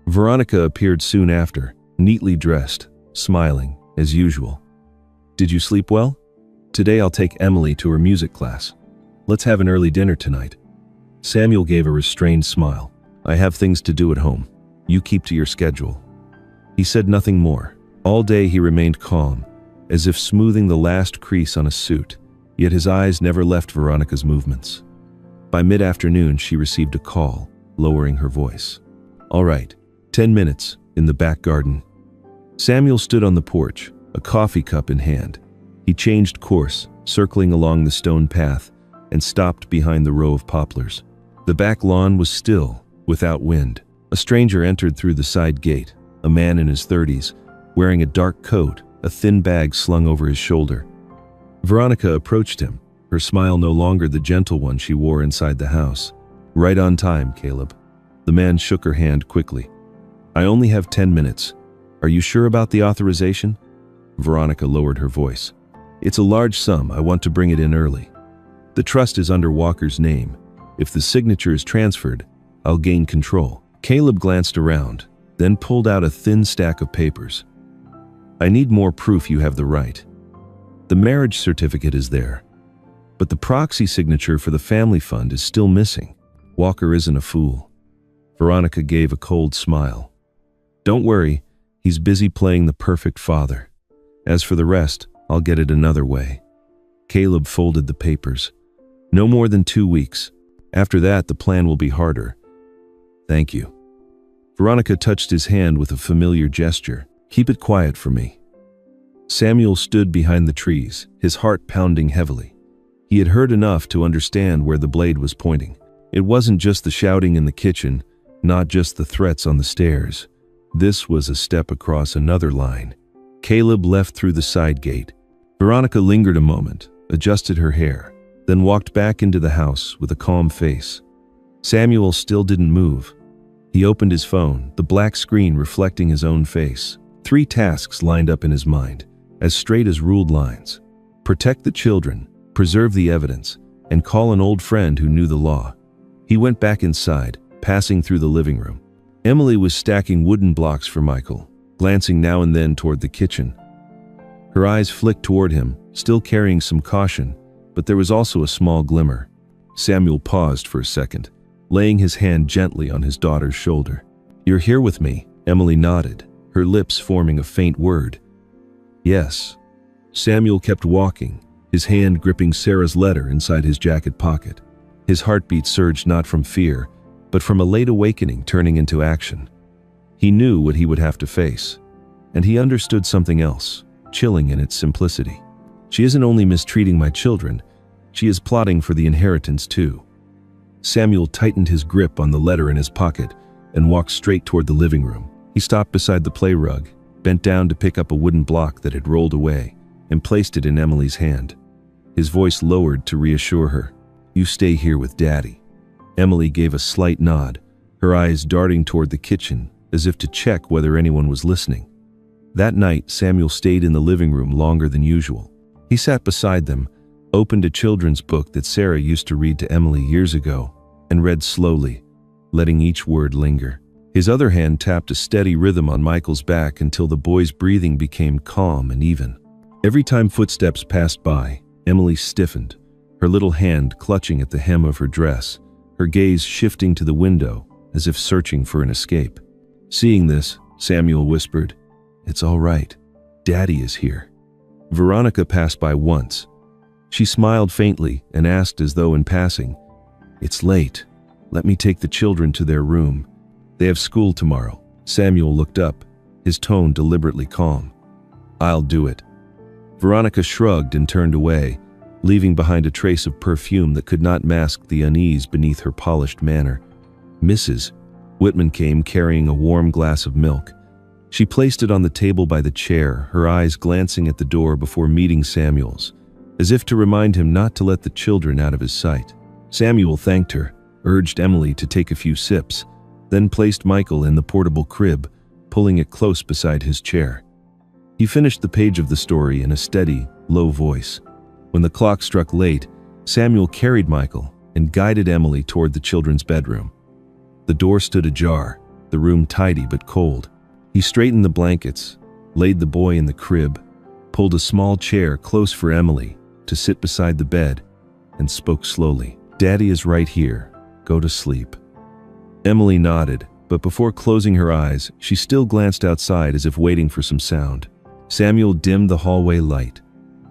Veronica appeared soon after, neatly dressed, smiling, as usual. "Did you sleep well? Today I'll take Emily to her music class. Let's have an early dinner tonight." Samuel gave a restrained smile. "I have things to do at home. You keep to your schedule." He said nothing more. All day he remained calm, as if smoothing the last crease on a suit, yet his eyes never left Veronica's movements. By mid-afternoon she received a call, lowering her voice. "All right, 10 minutes, in the back garden." Samuel stood on the porch, a coffee cup in hand. He changed course, circling along the stone path, and stopped behind the row of poplars. The back lawn was still, without wind. A stranger entered through the side gate, a man in his 30s, wearing a dark coat, a thin bag slung over his shoulder. Veronica approached him, her smile no longer the gentle one she wore inside the house. "Right on time, Caleb." The man shook her hand quickly. "I only have 10 minutes. Are you sure about the authorization?" Veronica lowered her voice. "It's a large sum. I want to bring it in early. The trust is under Walker's name. If the signature is transferred, I'll gain control." Caleb glanced around, then pulled out a thin stack of papers. "I need more proof you have the right. The marriage certificate is there, but the proxy signature for the family fund is still missing. Walker isn't a fool." Veronica gave a cold smile. "Don't worry, he's busy playing the perfect father. As for the rest, I'll get it another way." Caleb folded the papers. "No more than 2 weeks. After that, the plan will be harder." "Thank you." Veronica touched his hand with a familiar gesture. "Keep it quiet for me." Samuel stood behind the trees, his heart pounding heavily. He had heard enough to understand where the blade was pointing. It wasn't just the shouting in the kitchen, not just the threats on the stairs. This was a step across another line. Caleb left through the side gate. Veronica lingered a moment, adjusted her hair, then walked back into the house with a calm face. Samuel still didn't move. He opened his phone, the black screen reflecting his own face. 3 tasks lined up in his mind, as straight as ruled lines. Protect the children, preserve the evidence, and call an old friend who knew the law. He went back inside, passing through the living room. Emily was stacking wooden blocks for Michael, glancing now and then toward the kitchen. Her eyes flicked toward him, still carrying some caution, but there was also a small glimmer. Samuel paused for a second, laying his hand gently on his daughter's shoulder. "You're here with me," Emily nodded, her lips forming a faint word. "Yes." Samuel kept walking, his hand gripping Sarah's letter inside his jacket pocket. His heartbeat surged not from fear, but from a late awakening turning into action. He knew what he would have to face, and he understood something else, chilling in its simplicity. She isn't only mistreating my children, she is plotting for the inheritance too. Samuel tightened his grip on the letter in his pocket and walked straight toward the living room. He stopped beside the play rug, bent down to pick up a wooden block that had rolled away, and placed it in Emily's hand. His voice lowered to reassure her. "You stay here with Daddy." Emily gave a slight nod, her eyes darting toward the kitchen, as if to check whether anyone was listening. That night, Samuel stayed in the living room longer than usual. He sat beside them, opened a children's book that Sarah used to read to Emily years ago, and read slowly, letting each word linger. His other hand tapped a steady rhythm on Michael's back until the boy's breathing became calm and even. Every time footsteps passed by, Emily stiffened, her little hand clutching at the hem of her dress, her gaze shifting to the window as if searching for an escape. Seeing this, Samuel whispered, "It's all right. Daddy is here." Veronica passed by once. She smiled faintly and asked as though in passing, "It's late. Let me take the children to their room. They have school tomorrow." Samuel looked up, his tone deliberately calm. "I'll do it." Veronica shrugged and turned away, leaving behind a trace of perfume that could not mask the unease beneath her polished manner. Mrs. Whitman came carrying a warm glass of milk. She placed it on the table by the chair, her eyes glancing at the door before meeting Samuel's, as if to remind him not to let the children out of his sight. Samuel thanked her, urged Emily to take a few sips, then placed Michael in the portable crib, pulling it close beside his chair. He finished the page of the story in a steady, low voice. When the clock struck late, Samuel carried Michael and guided Emily toward the children's bedroom. The door stood ajar, the room tidy but cold. He straightened the blankets, laid the boy in the crib, pulled a small chair close for Emily to sit beside the bed, and spoke slowly. "Daddy is right here. Go to sleep." Emily nodded, but before closing her eyes, she still glanced outside as if waiting for some sound. Samuel dimmed the hallway light,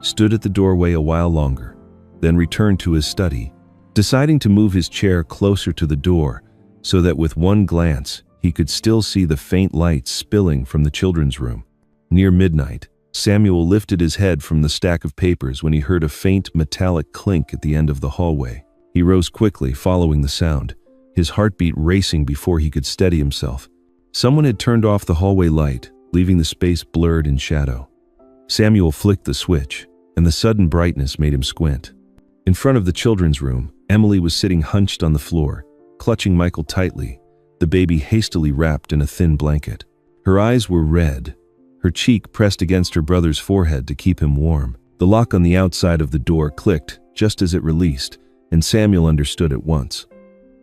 stood at the doorway a while longer, then returned to his study, deciding to move his chair closer to the door so that with one glance he could still see the faint light spilling from the children's room. Near midnight, Samuel lifted his head from the stack of papers when he heard a faint metallic clink at the end of the hallway. He rose quickly, following the sound, his heartbeat racing before he could steady himself. Someone had turned off the hallway light, leaving the space blurred in shadow. Samuel flicked the switch, and the sudden brightness made him squint. In front of the children's room, Emily was sitting hunched on the floor, clutching Michael tightly, the baby hastily wrapped in a thin blanket. Her eyes were red, her cheek pressed against her brother's forehead to keep him warm. The lock on the outside of the door clicked just as it released, and Samuel understood at once.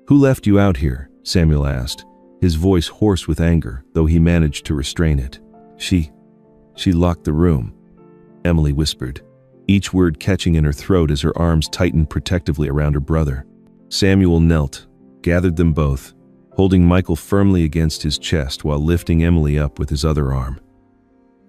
"Who left you out here?" Samuel asked, his voice hoarse with anger, though he managed to restrain it. She locked the room," Emily whispered, each word catching in her throat as her arms tightened protectively around her brother. Samuel knelt, gathered them both, holding Michael firmly against his chest while lifting Emily up with his other arm.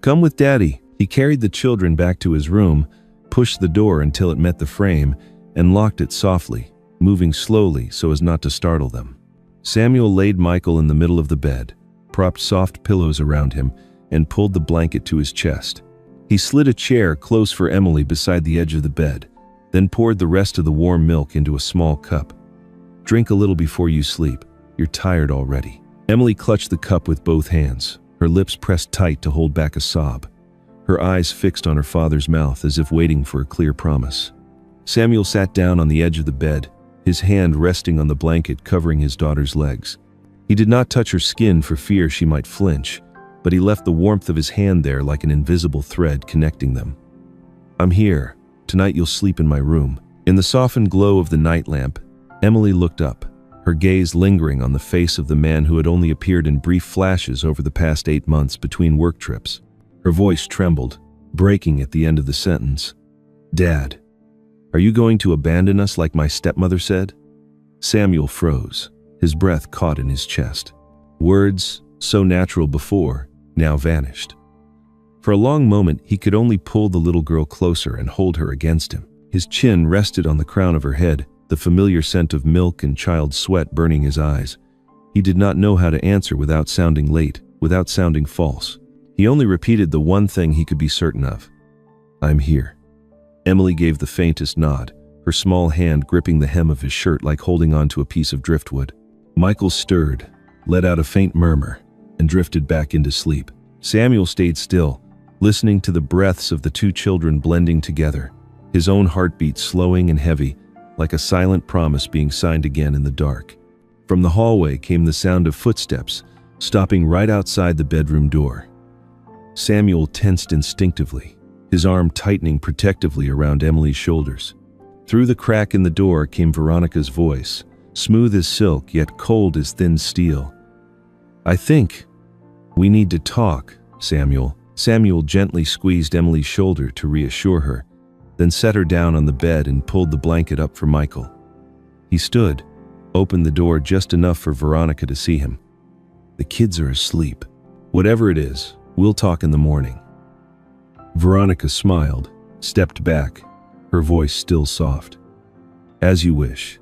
"Come with Daddy." He carried the children back to his room, pushed the door until it met the frame, and locked it softly, moving slowly so as not to startle them. Samuel laid Michael in the middle of the bed, propped soft pillows around him, and pulled the blanket to his chest. He slid a chair close for Emily beside the edge of the bed, then poured the rest of the warm milk into a small cup. "Drink a little before you sleep. You're tired already." Emily clutched the cup with both hands, her lips pressed tight to hold back a sob, her eyes fixed on her father's mouth as if waiting for a clear promise. Samuel sat down on the edge of the bed, his hand resting on the blanket covering his daughter's legs. He did not touch her skin for fear she might flinch, but he left the warmth of his hand there like an invisible thread connecting them. "I'm here. Tonight you'll sleep in my room." In the softened glow of the night lamp, Emily looked up, her gaze lingering on the face of the man who had only appeared in brief flashes over the past 8 months between work trips. Her voice trembled, breaking at the end of the sentence. "Dad, are you going to abandon us like my stepmother said?" Samuel froze, his breath caught in his chest. Words, so natural before, now vanished. For a long moment, he could only pull the little girl closer and hold her against him. His chin rested on the crown of her head, the familiar scent of milk and child sweat burning his eyes. He did not know how to answer without sounding late, without sounding false. He only repeated the one thing he could be certain of. "I'm here." Emily gave the faintest nod, her small hand gripping the hem of his shirt like holding onto a piece of driftwood. Michael stirred, let out a faint murmur, and drifted back into sleep. Samuel stayed still, listening to the breaths of the two children blending together, his own heartbeat slowing and heavy, like a silent promise being signed again in the dark. From the hallway came the sound of footsteps, stopping right outside the bedroom door. Samuel tensed instinctively, his arm tightening protectively around Emily's shoulders. Through the crack in the door came Veronica's voice, smooth as silk yet cold as thin steel. "I think we need to talk, Samuel." Samuel gently squeezed Emily's shoulder to reassure her, then set her down on the bed and pulled the blanket up for Michael. He stood, opened the door just enough for Veronica to see him. "The kids are asleep. Whatever it is, we'll talk in the morning." Veronica smiled, stepped back, her voice still soft. "As you wish."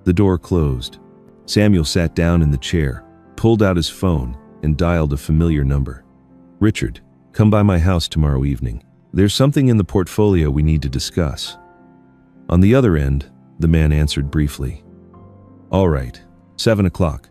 The door closed. Samuel sat down in the chair, pulled out his phone, and dialed a familiar number. "Richard, come by my house tomorrow evening. There's something in the portfolio we need to discuss." On the other end, the man answered briefly. "All right, 7 o'clock.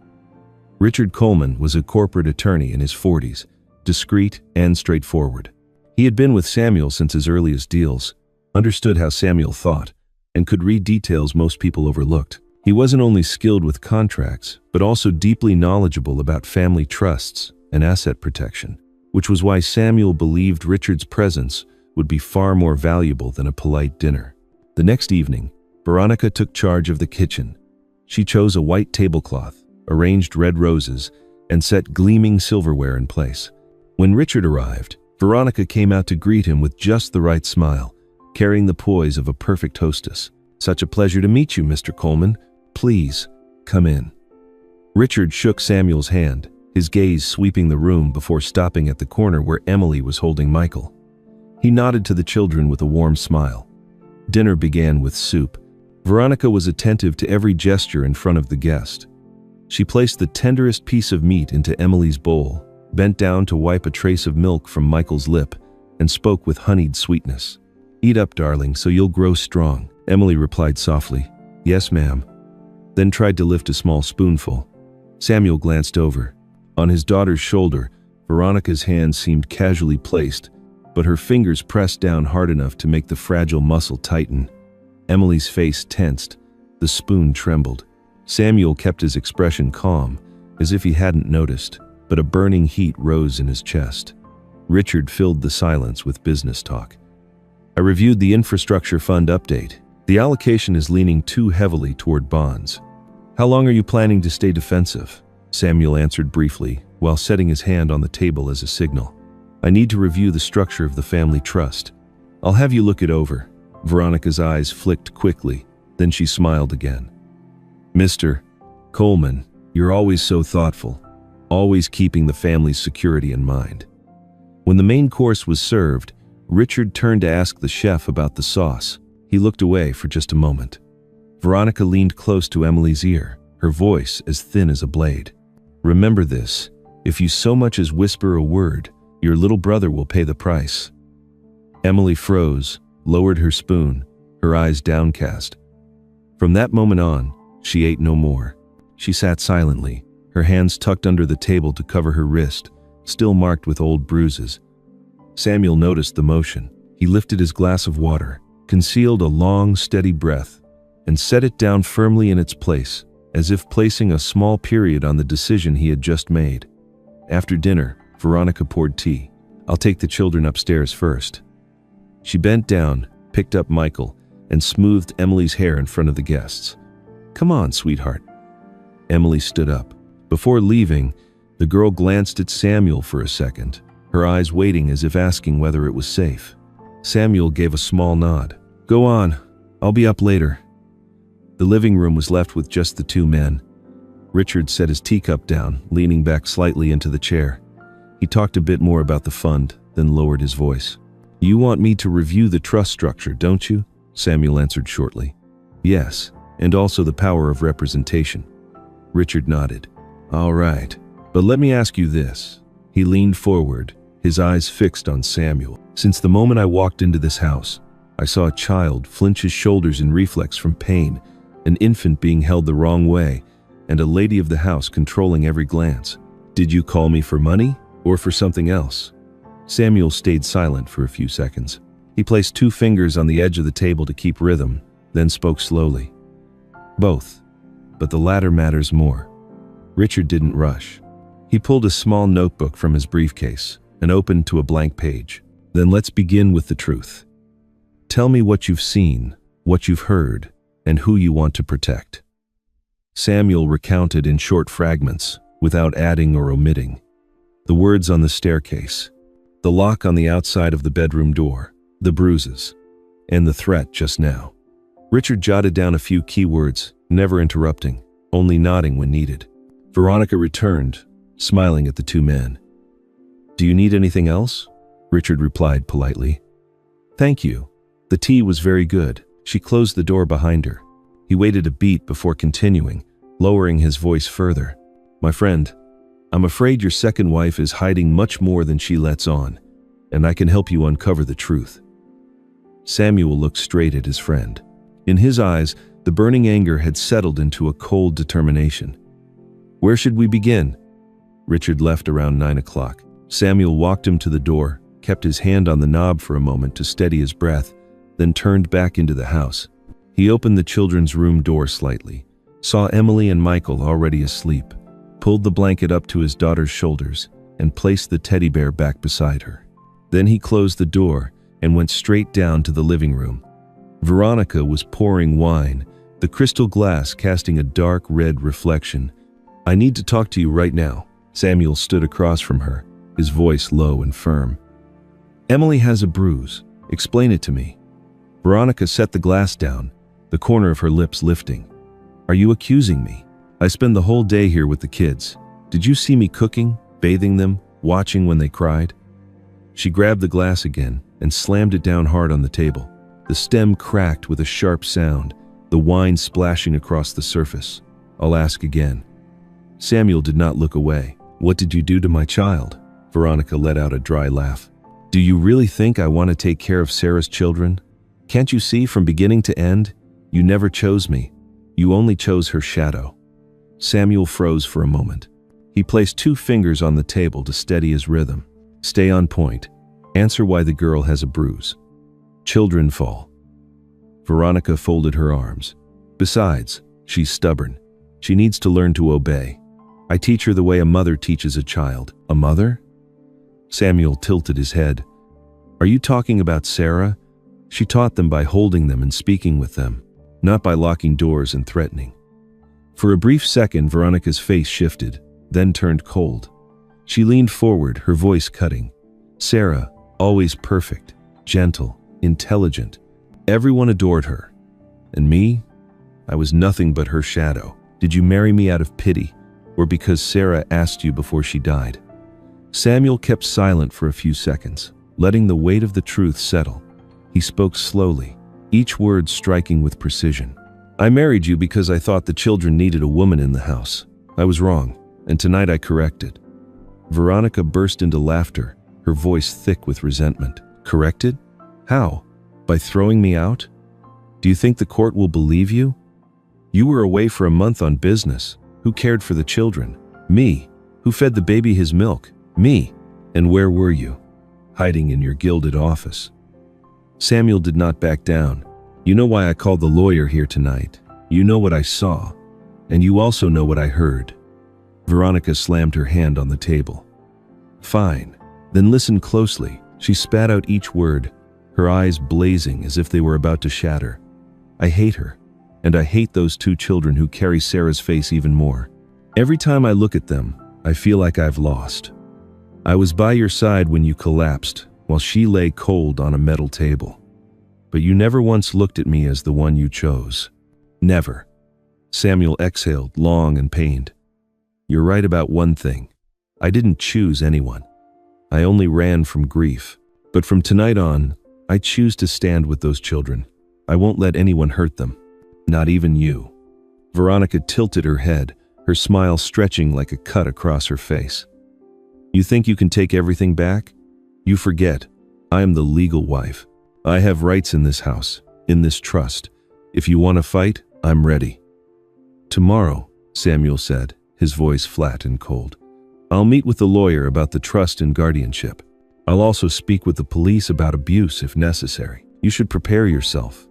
Richard Coleman was a corporate attorney in his 40s, discreet and straightforward. He had been with Samuel since his earliest deals, understood how Samuel thought, and could read details most people overlooked. He wasn't only skilled with contracts, but also deeply knowledgeable about family trusts and asset protection, which was why Samuel believed Richard's presence would be far more valuable than a polite dinner. The next evening, Veronica took charge of the kitchen. She chose a white tablecloth, arranged red roses, and set gleaming silverware in place. When Richard arrived, Veronica came out to greet him with just the right smile, carrying the poise of a perfect hostess. "Such a pleasure to meet you, Mr. Coleman. Please, come in." Richard shook Samuel's hand, his gaze sweeping the room before stopping at the corner where Emily was holding Michael. He nodded to the children with a warm smile. Dinner began with soup. Veronica was attentive to every gesture in front of the guest. She placed the tenderest piece of meat into Emily's bowl, bent down to wipe a trace of milk from Michael's lip, and spoke with honeyed sweetness. "Eat up, darling, so you'll grow strong," Emily replied softly. "Yes, ma'am," then tried to lift a small spoonful. Samuel glanced over. On his daughter's shoulder, Veronica's hand seemed casually placed, but her fingers pressed down hard enough to make the fragile muscle tighten. Emily's face tensed. The spoon trembled. Samuel kept his expression calm, as if he hadn't noticed, but a burning heat rose in his chest. Richard filled the silence with business talk. "I reviewed the infrastructure fund update. The allocation is leaning too heavily toward bonds." "How long are you planning to stay defensive?" Samuel answered briefly, while setting his hand on the table as a signal. "I need to review the structure of the family trust. I'll have you look it over." Veronica's eyes flicked quickly, then she smiled again. "Mr. Coleman, you're always so thoughtful, always keeping the family's security in mind." When the main course was served, Richard turned to ask the chef about the sauce. He looked away for just a moment. Veronica leaned close to Emily's ear, her voice as thin as a blade. "Remember this, if you so much as whisper a word, your little brother will pay the price." Emily froze, lowered her spoon, her eyes downcast. From that moment on, she ate no more. She sat silently, her hands tucked under the table to cover her wrist, still marked with old bruises. Samuel noticed the motion. He lifted his glass of water, concealed a long, steady breath, and set it down firmly in its place, as if placing a small period on the decision he had just made. After dinner, Veronica poured tea. "I'll take the children upstairs first." She bent down, picked up Michael, and smoothed Emily's hair in front of the guests. "Come on, sweetheart." Emily stood up. Before leaving, the girl glanced at Samuel for a second, her eyes waiting as if asking whether it was safe. Samuel gave a small nod. "Go on, I'll be up later." The living room was left with just the two men. Richard set his teacup down, leaning back slightly into the chair. He talked a bit more about the fund, then lowered his voice. "You want me to review the trust structure, don't you?" Samuel answered shortly. "Yes, and also the power of representation." Richard nodded. "All right, but let me ask you this." He leaned forward, his eyes fixed on Samuel. "Since the moment I walked into this house, I saw a child flinch his shoulders in reflex from pain, an infant being held the wrong way, and a lady of the house controlling every glance. Did you call me for money or for something else?" Samuel stayed silent for a few seconds. He placed 2 fingers on the edge of the table to keep rhythm, then spoke slowly. "Both, but the latter matters more." Richard didn't rush. He pulled a small notebook from his briefcase and opened to a blank page. "Then let's begin with the truth. Tell me what you've seen, what you've heard, and who you want to protect." Samuel recounted in short fragments, without adding or omitting. The words on the staircase, the lock on the outside of the bedroom door, the bruises, and the threat just now. Richard jotted down a few key words, never interrupting, only nodding when needed. Veronica returned, smiling at the two men. "Do you need anything else?" Richard replied politely. "Thank you. The tea was very good." She closed the door behind her. He waited a beat before continuing, lowering his voice further. "My friend, I'm afraid your second wife is hiding much more than she lets on, and I can help you uncover the truth." Samuel looked straight at his friend. In his eyes, the burning anger had settled into a cold determination. "Where should we begin?" Richard left around 9 o'clock. Samuel walked him to the door, kept his hand on the knob for a moment to steady his breath, then turned back into the house. He opened the children's room door slightly, saw Emily and Michael already asleep, pulled the blanket up to his daughter's shoulders, and placed the teddy bear back beside her. Then he closed the door and went straight down to the living room. Veronica was pouring wine, the crystal glass casting a dark red reflection. "I need to talk to you right now." Samuel stood across from her, his voice low and firm. "Emily has a bruise. Explain it to me." Veronica set the glass down, the corner of her lips lifting. "Are you accusing me? I spend the whole day here with the kids. Did you see me cooking, bathing them, watching when they cried?" She grabbed the glass again and slammed it down hard on the table. The stem cracked with a sharp sound, the wine splashing across the surface. "I'll ask again." Samuel did not look away. "What did you do to my child?" Veronica let out a dry laugh. "Do you really think I want to take care of Sarah's children? Can't you see from beginning to end? You never chose me. You only chose her shadow." Samuel froze for a moment. He placed 2 fingers on the table to steady his rhythm. "Stay on point. Answer why the girl has a bruise. Children fall." Veronica folded her arms. "Besides, she's stubborn. She needs to learn to obey. I teach her the way a mother teaches a child." "A mother?" Samuel tilted his head. "Are you talking about Sarah? She taught them by holding them and speaking with them, not by locking doors and threatening." For a brief second, Veronica's face shifted, then turned cold. She leaned forward, her voice cutting. "Sarah, always perfect, gentle, intelligent. Everyone adored her. And me? I was nothing but her shadow. Did you marry me out of pity, or because Sarah asked you before she died?" Samuel kept silent for a few seconds, letting the weight of the truth settle. He spoke slowly, each word striking with precision. "I married you because I thought the children needed a woman in the house. I was wrong, and tonight I corrected." Veronica burst into laughter, her voice thick with resentment. "Corrected? How? By throwing me out? Do you think the court will believe you? You were away for a month on business. Who cared for the children? Me. Who fed the baby his milk? Me. And where were you? Hiding in your gilded office." Samuel did not back down. "You know why I called the lawyer here tonight. You know what I saw, and you also know what I heard." Veronica slammed her hand on the table. "Fine. Then listen closely." She spat out each word, her eyes blazing as if they were about to shatter. "I hate her, and I hate those 2 children who carry Sarah's face even more. Every time I look at them, I feel like I've lost. I was by your side when you collapsed, while she lay cold on a metal table. But you never once looked at me as the one you chose. Never." Samuel exhaled, long and pained. "You're right about one thing. I didn't choose anyone. I only ran from grief. But from tonight on, I choose to stand with those children. I won't let anyone hurt them. Not even you." Veronica tilted her head, her smile stretching like a cut across her face. "You think you can take everything back? You forget. I am the legal wife. I have rights in this house, in this trust. If you want to fight, I'm ready." "Tomorrow," Samuel said, his voice flat and cold, "I'll meet with the lawyer about the trust and guardianship. I'll also speak with the police about abuse if necessary. You should prepare yourself."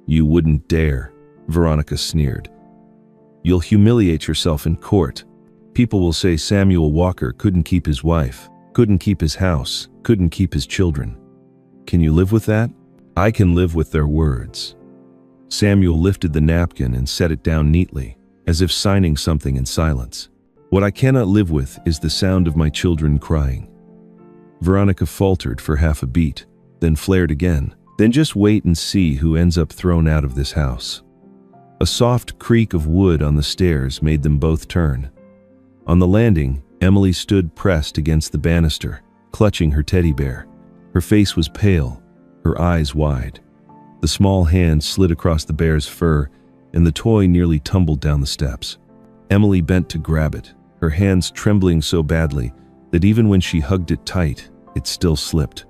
"You wouldn't dare," Veronica sneered. "You'll humiliate yourself in court. People will say Samuel Walker couldn't keep his wife, couldn't keep his house, couldn't keep his children. Can you live with that? I can live with their words." Samuel lifted the napkin and set it down neatly. as if signing something in silence. What I cannot live with is the sound of my children crying. Veronica faltered for half a beat, then flared again. Then just wait and see who ends up thrown out of this house. A soft creak of wood on the stairs made them both turn. On the landing, Emily stood pressed against the banister, clutching her teddy bear. Her face was pale, her eyes wide. The small hand slid across the bear's fur, and the toy nearly tumbled down the steps. Emily bent to grab it, her hands trembling so badly that even when she hugged it tight, it still slipped.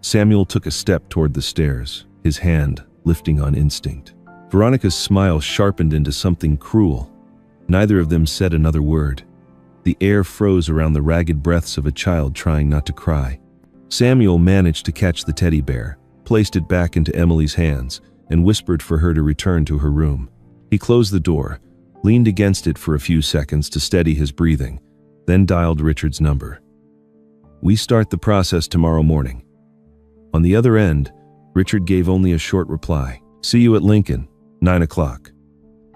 Samuel took a step toward the stairs, his hand lifting on instinct. Veronica's smile sharpened into something cruel. Neither of them said another word. The air froze around the ragged breaths of a child trying not to cry. Samuel managed to catch the teddy bear, placed it back into Emily's hands, and whispered for her to return to her room. He closed the door, leaned against it for a few seconds to steady his breathing, then dialed Richard's number. "We start the process tomorrow morning." On the other end, Richard gave only a short reply. "See you at Lincoln, 9 o'clock.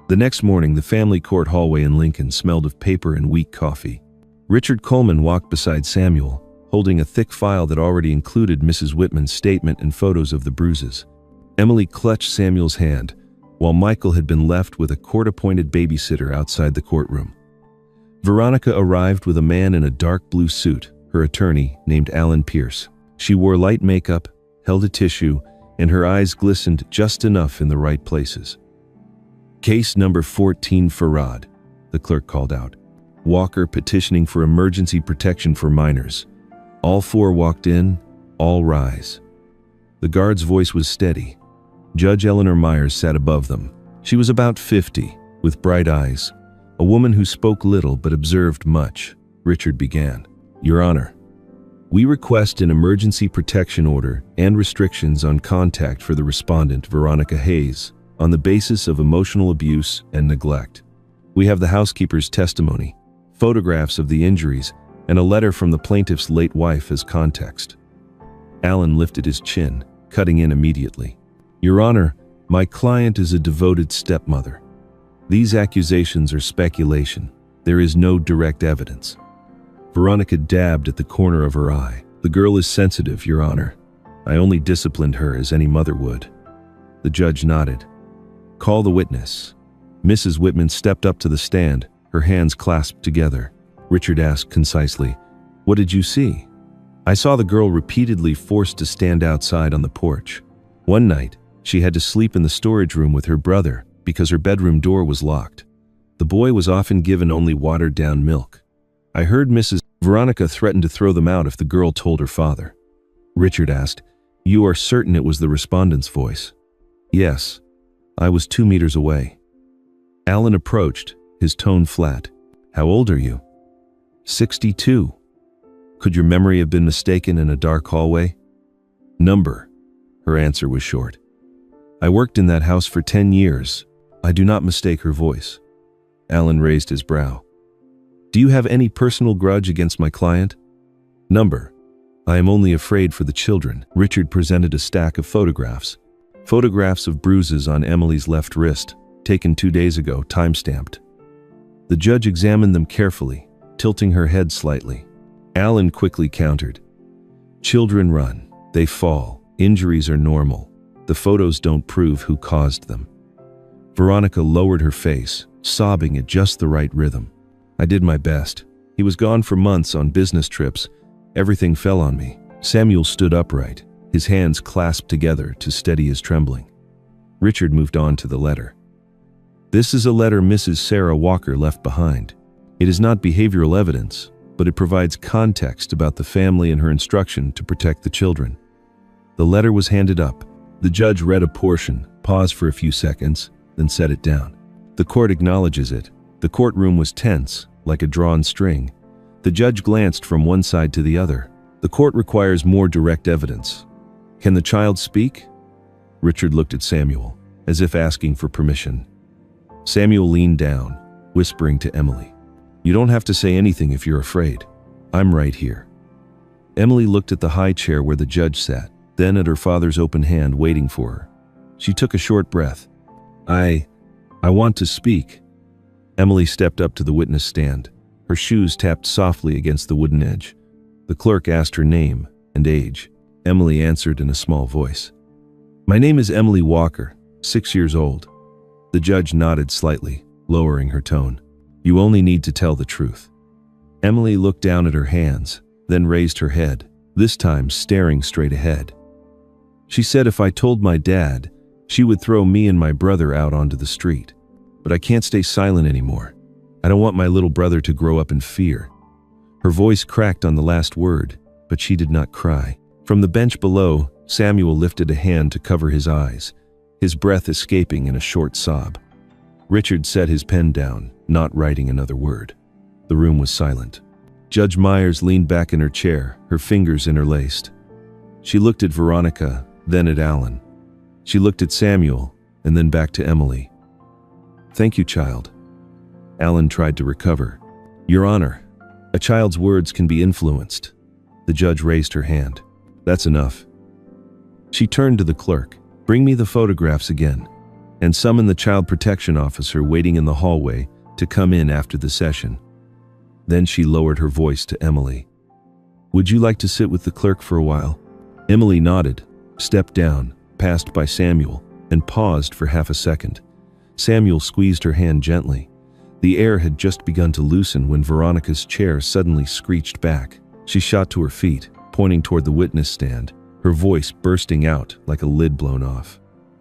The next morning, the family court hallway in Lincoln smelled of paper and weak coffee. Richard Coleman walked beside Samuel, holding a thick file that already included Mrs. Whitman's statement and photos of the bruises. Emily clutched Samuel's hand, while Michael had been left with a court-appointed babysitter outside the courtroom. Veronica arrived with a man in a dark blue suit, her attorney, named Alan Pierce. She wore light makeup, held a tissue, and her eyes glistened just enough in the right places. "Case number 14 Farad," the clerk called out. "Walker petitioning for emergency protection for minors. All four walked in, all rise." The guard's voice was steady. Judge Eleanor Myers sat above them. She was about 50, with bright eyes, a woman who spoke little but observed much. Richard began. "Your Honor, we request an emergency protection order and restrictions on contact for the respondent, Veronica Hayes, on the basis of emotional abuse and neglect. We have the housekeeper's testimony, photographs of the injuries, and a letter from the plaintiff's late wife as context." Alan lifted his chin, cutting in immediately. "Your Honor, my client is a devoted stepmother. These accusations are speculation. There is no direct evidence." Veronica dabbed at the corner of her eye. "The girl is sensitive, Your Honor. I only disciplined her as any mother would." The judge nodded. "Call the witness." Mrs. Whitman stepped up to the stand, her hands clasped together. Richard asked concisely, "What did you see?" "I saw the girl repeatedly forced to stand outside on the porch. One night, she had to sleep in the storage room with her brother because her bedroom door was locked. The boy was often given only watered-down milk. I heard Mrs. Veronica threaten to throw them out if the girl told her father." Richard asked, "You are certain it was the respondent's voice?" "Yes. I was 2 meters away." Alan approached, his tone flat. "How old are you?" 62. "Could your memory have been mistaken in a dark hallway?" "Number." Her answer was short. "I worked in that house for 10 years. I do not mistake her voice." Alan raised his brow. "Do you have any personal grudge against my client?" "Number." "I am only afraid for the children." Richard presented a stack of photographs. Photographs of bruises on Emily's left wrist, taken 2 days ago, time-stamped. The judge examined them carefully, tilting her head slightly. Alan quickly countered. "Children run. They fall. Injuries are normal. The photos don't prove who caused them." Veronica lowered her face, sobbing at just the right rhythm. "I did my best. He was gone for months on business trips. Everything fell on me." Samuel stood upright, his hands clasped together to steady his trembling. Richard moved on to the letter. "This is a letter Mrs. Sarah Walker left behind. It is not behavioral evidence, but it provides context about the family and her instruction to protect the children." The letter was handed up. The judge read a portion, paused for a few seconds, then set it down. "The court acknowledges it." The courtroom was tense, like a drawn string. The judge glanced from one side to the other. "The court requires more direct evidence. Can the child speak?" Richard looked at Samuel, as if asking for permission. Samuel leaned down, whispering to Emily, "You don't have to say anything if you're afraid. I'm right here." Emily looked at the high chair where the judge sat, then at her father's open hand waiting for her. She took a short breath. I want to speak." Emily stepped up to the witness stand. Her shoes tapped softly against the wooden edge. The clerk asked her name and age. Emily answered in a small voice. "My name is Emily Walker, 6 years old." The judge nodded slightly, lowering her tone. "You only need to tell the truth." Emily looked down at her hands, then raised her head, this time staring straight ahead. She said if I told my dad, she would throw me and my brother out onto the street. But I can't stay silent anymore. I don't want my little brother to grow up in fear. Her voice cracked on the last word, but she did not cry. From the bench below, Samuel lifted a hand to cover his eyes, his breath escaping in a short sob. Richard set his pen down, not writing another word. The room was silent. Judge Myers leaned back in her chair, her fingers interlaced. She looked at Veronica, then at Alan. She looked at Samuel, and then back to Emily. "Thank you, child." Alan tried to recover. "Your Honor, a child's words can be influenced." The judge raised her hand. "That's enough." She turned to the clerk. "Bring me the photographs again, and summon the child protection officer waiting in the hallway to come in after the session." Then she lowered her voice to Emily. "Would you like to sit with the clerk for a while?" Emily nodded, stepped down, passed by Samuel, and paused for half a second. Samuel squeezed her hand gently. The air had just begun to loosen when Veronica's chair suddenly screeched back. She shot to her feet, pointing toward the witness stand, her voice bursting out like a lid blown off.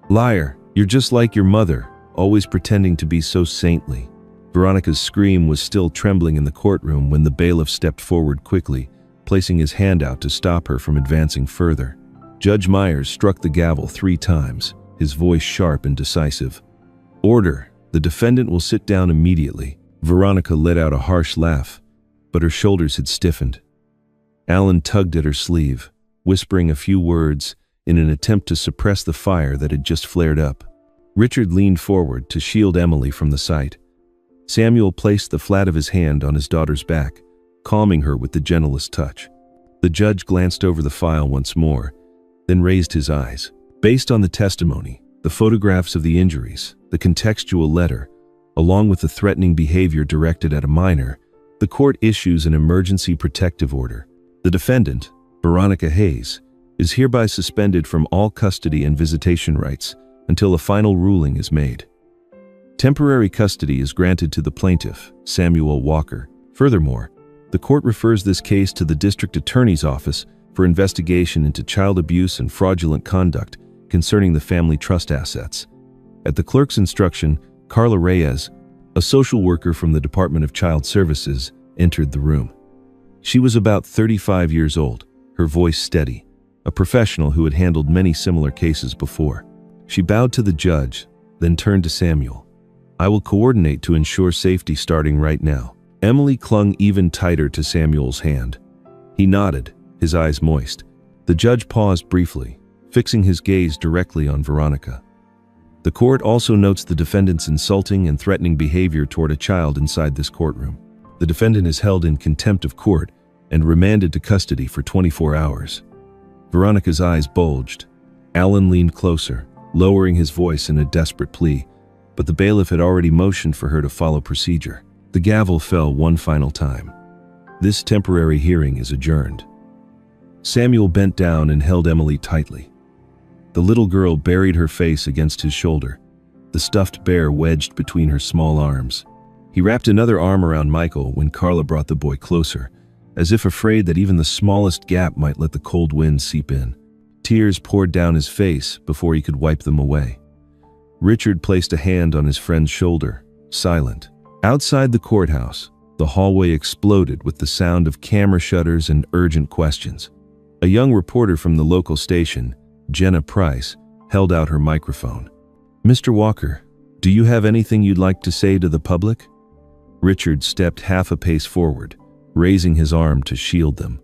"Liar, you're just like your mother, always pretending to be so saintly." Veronica's scream was still trembling in the courtroom when the bailiff stepped forward quickly, placing his hand out to stop her from advancing further. Judge Myers struck the gavel 3 times, his voice sharp and decisive. "Order. The defendant will sit down immediately." Veronica let out a harsh laugh, but her shoulders had stiffened. Alan tugged at her sleeve, whispering a few words in an attempt to suppress the fire that had just flared up. Richard leaned forward to shield Emily from the sight. Samuel placed the flat of his hand on his daughter's back, calming her with the gentlest touch. The judge glanced over the file once more, then raised his eyes. Based on the testimony, the photographs of the injuries, the contextual letter, along with the threatening behavior directed at a minor, the court issues an emergency protective order. The defendant, Veronica Hayes, is hereby suspended from all custody and visitation rights until a final ruling is made. Temporary custody is granted to the plaintiff, Samuel Walker. Furthermore, the court refers this case to the district attorney's office for investigation into child abuse and fraudulent conduct concerning the family trust assets. At the clerk's instruction, Carla Reyes, a social worker from the Department of Child Services, entered the room. She was about 35 years old, her voice steady, a professional who had handled many similar cases before. She bowed to the judge, then turned to Samuel. "I will coordinate to ensure safety starting right now." Emily clung even tighter to Samuel's hand. He nodded, his eyes moist. The judge paused briefly, fixing his gaze directly on Veronica. The court also notes the defendant's insulting and threatening behavior toward a child inside this courtroom. The defendant is held in contempt of court and remanded to custody for 24 hours. Veronica's eyes bulged. Alan leaned closer, lowering his voice in a desperate plea, but the bailiff had already motioned for her to follow procedure. The gavel fell one final time. This temporary hearing is adjourned. Samuel bent down and held Emily tightly. The little girl buried her face against his shoulder, the stuffed bear wedged between her small arms. He wrapped another arm around Michael when Carla brought the boy closer, as if afraid that even the smallest gap might let the cold wind seep in. Tears poured down his face before he could wipe them away. Richard placed a hand on his friend's shoulder, silent. Outside the courthouse, the hallway exploded with the sound of camera shutters and urgent questions. A young reporter from the local station, Jenna Price, held out her microphone. "Mr. Walker, do you have anything you'd like to say to the public?" Richard stepped half a pace forward, raising his arm to shield them.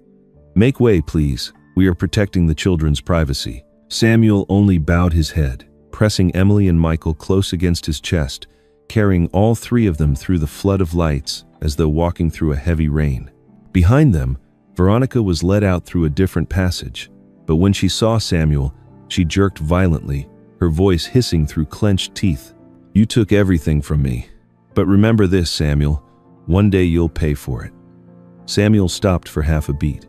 "Make way, please. We are protecting the children's privacy." Samuel only bowed his head, pressing Emily and Michael close against his chest, carrying all 3 of them through the flood of lights as though walking through a heavy rain. Behind them, Veronica was led out through a different passage, but when she saw Samuel, she jerked violently, her voice hissing through clenched teeth. "You took everything from me. But remember this, Samuel, one day you'll pay for it. Samuel stopped for half a beat.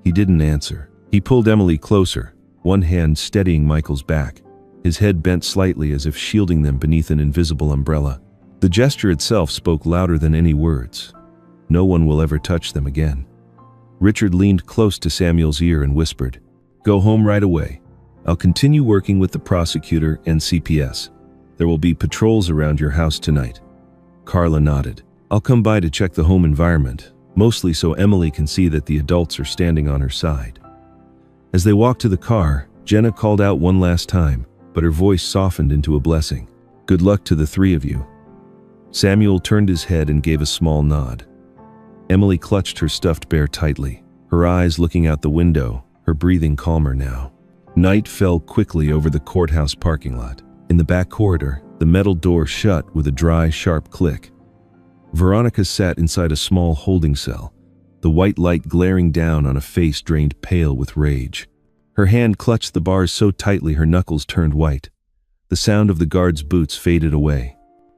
He didn't answer. He pulled Emily closer, one hand steadying Michael's back, his head bent slightly as if shielding them beneath an invisible umbrella. The gesture itself spoke louder than any words. No one will ever touch them again. Richard leaned close to Samuel's ear and whispered, "Go home right away. I'll continue working with the prosecutor and CPS. There will be patrols around your house tonight." Carla nodded. "I'll come by to check the home environment, mostly so Emily can see that the adults are standing on her side." As they walked to the car, Jenna called out one last time, but her voice softened into a blessing. "Good luck to the three of you." Samuel turned his head and gave a small nod. Emily clutched her stuffed bear tightly, her eyes looking out the window, her breathing calmer now. Night fell quickly over the courthouse parking lot. In the back corridor, the metal door shut with a dry, sharp click. Veronica sat inside a small holding cell, the white light glaring down on a face drained pale with rage. Her hand clutched the bars so tightly her knuckles turned white. The sound of the guard's boots faded away.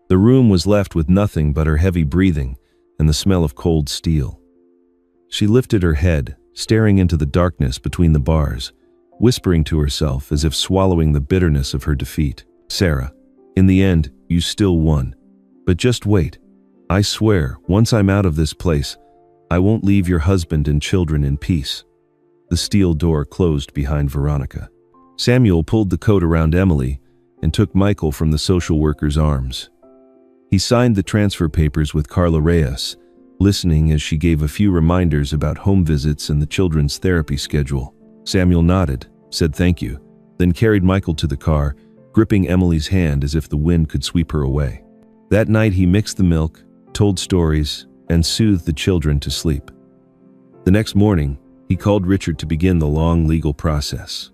The room was left with nothing but her heavy breathing and the smell of cold steel. She lifted her head, staring into the darkness between the bars, whispering to herself as if swallowing the bitterness of her defeat. "Sarah, in the end, you still won. But just wait. I swear, once I'm out of this place, I won't leave your husband and children in peace." The steel door closed behind Veronica. Samuel pulled the coat around Emily and took Michael from the social worker's arms. He signed the transfer papers with Carla Reyes, listening as she gave a few reminders about home visits and the children's therapy schedule. Samuel nodded, said thank you, then carried Michael to the car, gripping Emily's hand as if the wind could sweep her away. That night he mixed the milk, told stories, and soothed the children to sleep. The next morning, he called Richard to begin the long legal process.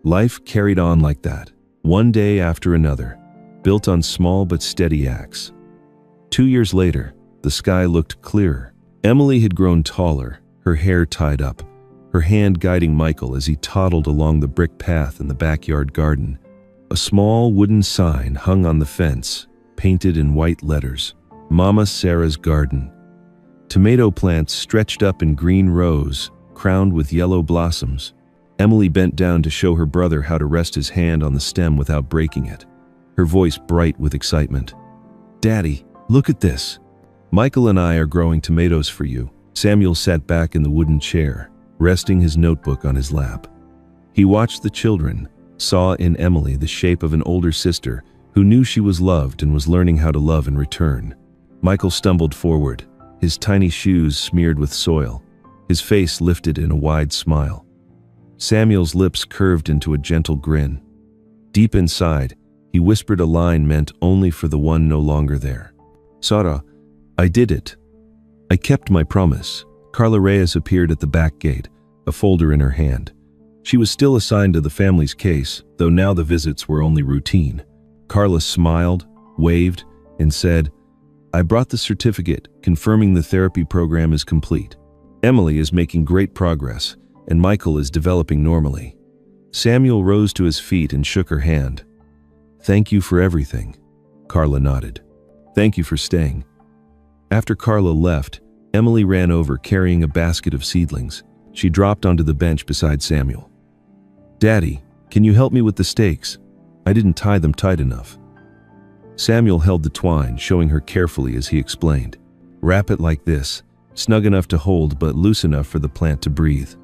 Life carried on like that, one day after another, built on small but steady acts. 2 years later, the sky looked clearer. Emily had grown taller, her hair tied up, her hand guiding Michael as he toddled along the brick path in the backyard garden. A small wooden sign hung on the fence, painted in white letters, "Mama Sarah's Garden." Tomato plants stretched up in green rows, crowned with yellow blossoms. Emily bent down to show her brother how to rest his hand on the stem without breaking it, her voice bright with excitement. "Daddy, look at this. Michael and I are growing tomatoes for you." Samuel sat back in the wooden chair, resting his notebook on his lap. He watched the children, saw in Emily the shape of an older sister who knew she was loved and was learning how to love in return. Michael stumbled forward, his tiny shoes smeared with soil, his face lifted in a wide smile. Samuel's lips curved into a gentle grin. Deep inside, he whispered a line meant only for the one no longer there. "Sarah, I did it. I kept my promise." Carla Reyes appeared at the back gate, a folder in her hand. She was still assigned to the family's case, though now the visits were only routine. Carla smiled, waved, and said, "I brought the certificate confirming the therapy program is complete. Emily is making great progress, and Michael is developing normally." Samuel rose to his feet and shook her hand. "Thank you for everything." Carla nodded. "Thank you for staying." After Carla left, Emily ran over carrying a basket of seedlings. She dropped onto the bench beside Samuel. "Daddy, can you help me with the stakes? I didn't tie them tight enough." Samuel held the twine, showing her carefully as he explained. "Wrap it like this, snug enough to hold but loose enough for the plant to breathe."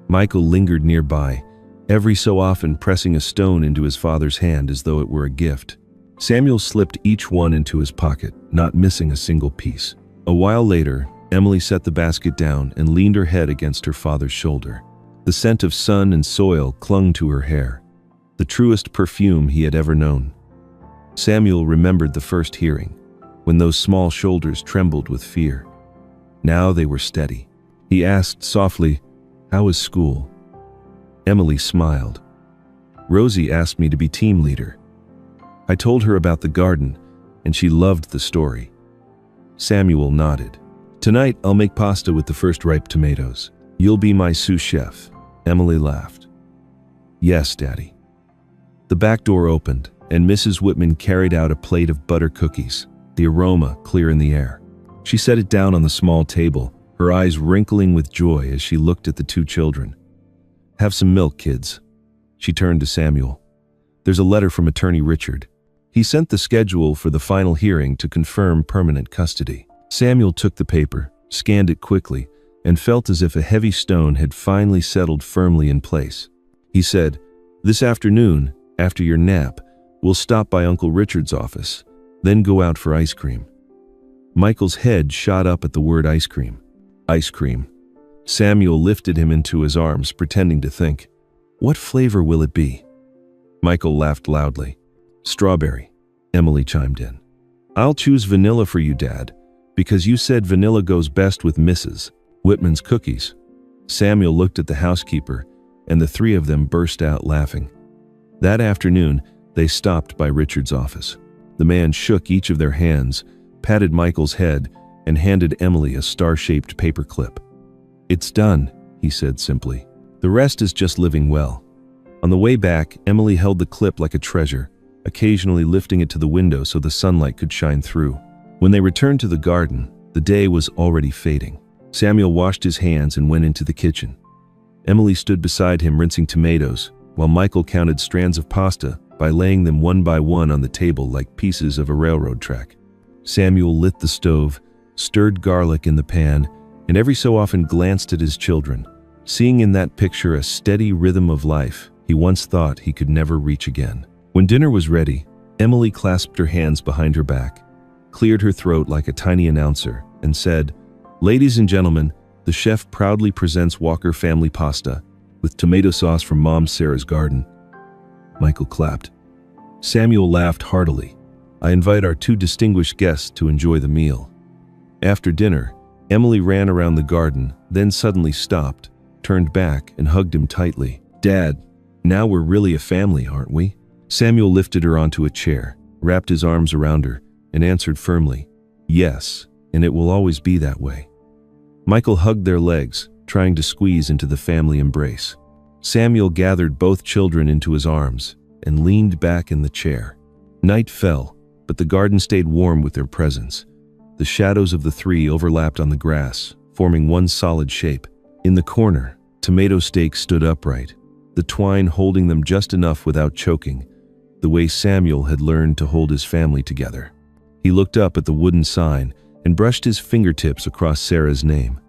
Michael lingered nearby, every so often pressing a stone into his father's hand as though it were a gift. Samuel slipped each one into his pocket, not missing a single piece. A while later, Emily set the basket down and leaned her head against her father's shoulder. The scent of sun and soil clung to her hair, the truest perfume he had ever known. Samuel remembered the first hearing, when those small shoulders trembled with fear. Now they were steady. He asked softly, "How is school?" Emily smiled. "Rosie asked me to be team leader. I told her about the garden, and she loved the story." Samuel nodded. "Tonight I'll make pasta with the first ripe tomatoes. You'll be my sous chef." Emily laughed. "Yes, Daddy." The back door opened, and Mrs. Whitman carried out a plate of butter cookies. the aroma clear in the air. She set it down on the small table, her eyes wrinkling with joy as she looked at the two children. "Have some milk, kids." She turned to Samuel. "There's a letter from Attorney Richard. He sent the schedule for the final hearing to confirm permanent custody." Samuel took the paper, scanned it quickly, and felt as if a heavy stone had finally settled firmly in place. He said, "This afternoon, after your nap, we'll stop by Uncle Richard's office, then go out for ice cream." Michael's head shot up at the word ice cream. Ice cream. Samuel lifted him into his arms, pretending to think. "What flavor will it be?" Michael laughed loudly. "Strawberry," Emily chimed in. "I'll choose vanilla for you, Dad, because you said vanilla goes best with Mrs. Whitman's cookies." Samuel looked at the housekeeper, and the three of them burst out laughing. That afternoon, they stopped by Richard's office. The man shook each of their hands, patted Michael's head, and handed Emily a star-shaped paperclip. "It's done," he said simply. "The rest is just living well." On the way back, Emily held the clip like a treasure, occasionally lifting it to the window so the sunlight could shine through. When they returned to the garden, the day was already fading. Samuel washed his hands and went into the kitchen. Emily stood beside him rinsing tomatoes, while Michael counted strands of pasta by laying them one by one on the table like pieces of a railroad track. Samuel lit the stove, stirred garlic in the pan, and every so often glanced at his children, seeing in that picture a steady rhythm of life he once thought he could never reach again. When dinner was ready, Emily clasped her hands behind her back, cleared her throat like a tiny announcer, and said, "Ladies and gentlemen, the chef proudly presents Walker family pasta with tomato sauce from Mom Sarah's garden." Michael clapped. Samuel laughed heartily. "I invite our two distinguished guests to enjoy the meal." After dinner, Emily ran around the garden, then suddenly stopped, turned back, and hugged him tightly. "Dad, now we're really a family, aren't we?" Samuel lifted her onto a chair, wrapped his arms around her, and answered firmly, "Yes, and it will always be that way." Michael hugged their legs, trying to squeeze into the family embrace. Samuel gathered both children into his arms and leaned back in the chair. Night fell, but the garden stayed warm with their presence. The shadows of the three overlapped on the grass, forming one solid shape. In the corner, tomato stakes stood upright, the twine holding them just enough without choking, the way Samuel had learned to hold his family together. He looked up at the wooden sign and brushed his fingertips across Sarah's name.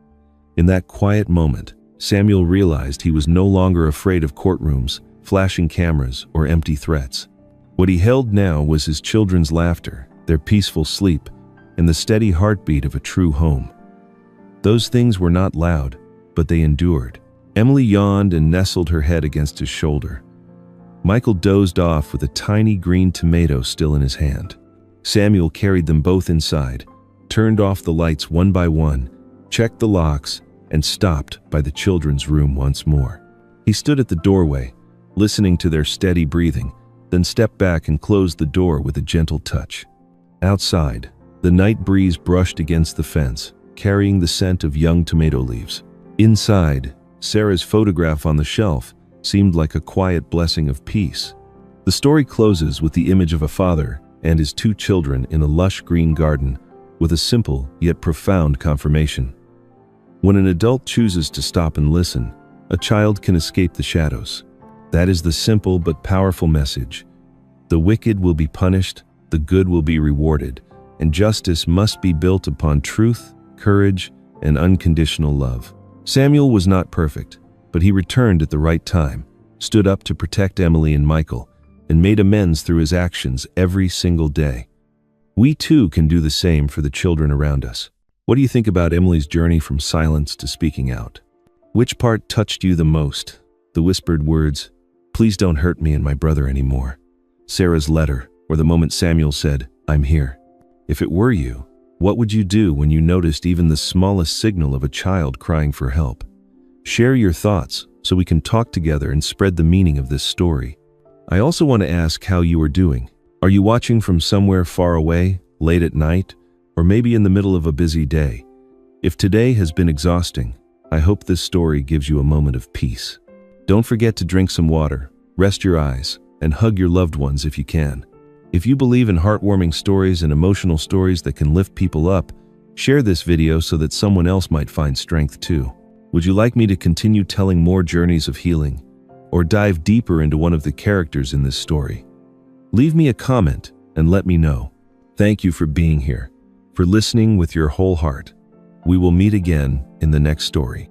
In that quiet moment, Samuel realized he was no longer afraid of courtrooms, flashing cameras, or empty threats. What he held now was his children's laughter, their peaceful sleep, and the steady heartbeat of a true home. Those things were not loud, but they endured. Emily yawned and nestled her head against his shoulder. Michael dozed off with a tiny green tomato still in his hand. Samuel carried them both inside, turned off the lights one by one, checked the locks, and stopped by the children's room once more. He stood at the doorway, listening to their steady breathing, then stepped back and closed the door with a gentle touch. Outside, the night breeze brushed against the fence, carrying the scent of young tomato leaves. Inside, Sarah's photograph on the shelf seemed like a quiet blessing of peace. The story closes with the image of a father and his two children in a lush green garden, with a simple yet profound confirmation. When an adult chooses to stop and listen, a child can escape the shadows. That is the simple but powerful message. The wicked will be punished, the good will be rewarded, and justice must be built upon truth, courage, and unconditional love. Samuel was not perfect, but he returned at the right time, stood up to protect Emily and Michael, and made amends through his actions every single day. We too can do the same for the children around us. What do you think about Emily's journey from silence to speaking out? Which part touched you the most? The whispered words, "Please don't hurt me and my brother anymore." Sarah's letter, or the moment Samuel said, "I'm here." If it were you, what would you do when you noticed even the smallest signal of a child crying for help? Share your thoughts so we can talk together and spread the meaning of this story. I also want to ask how you are doing. Are you watching from somewhere far away, late at night, or maybe in the middle of a busy day? If today has been exhausting, I hope this story gives you a moment of peace. Don't forget to drink some water, rest your eyes, and hug your loved ones if you can. If you believe in heartwarming stories and emotional stories that can lift people up, share this video so that someone else might find strength too. Would you like me to continue telling more journeys of healing, or dive deeper into one of the characters in this story? Leave me a comment and let me know. Thank you for being here, for listening with your whole heart. We will meet again in the next story.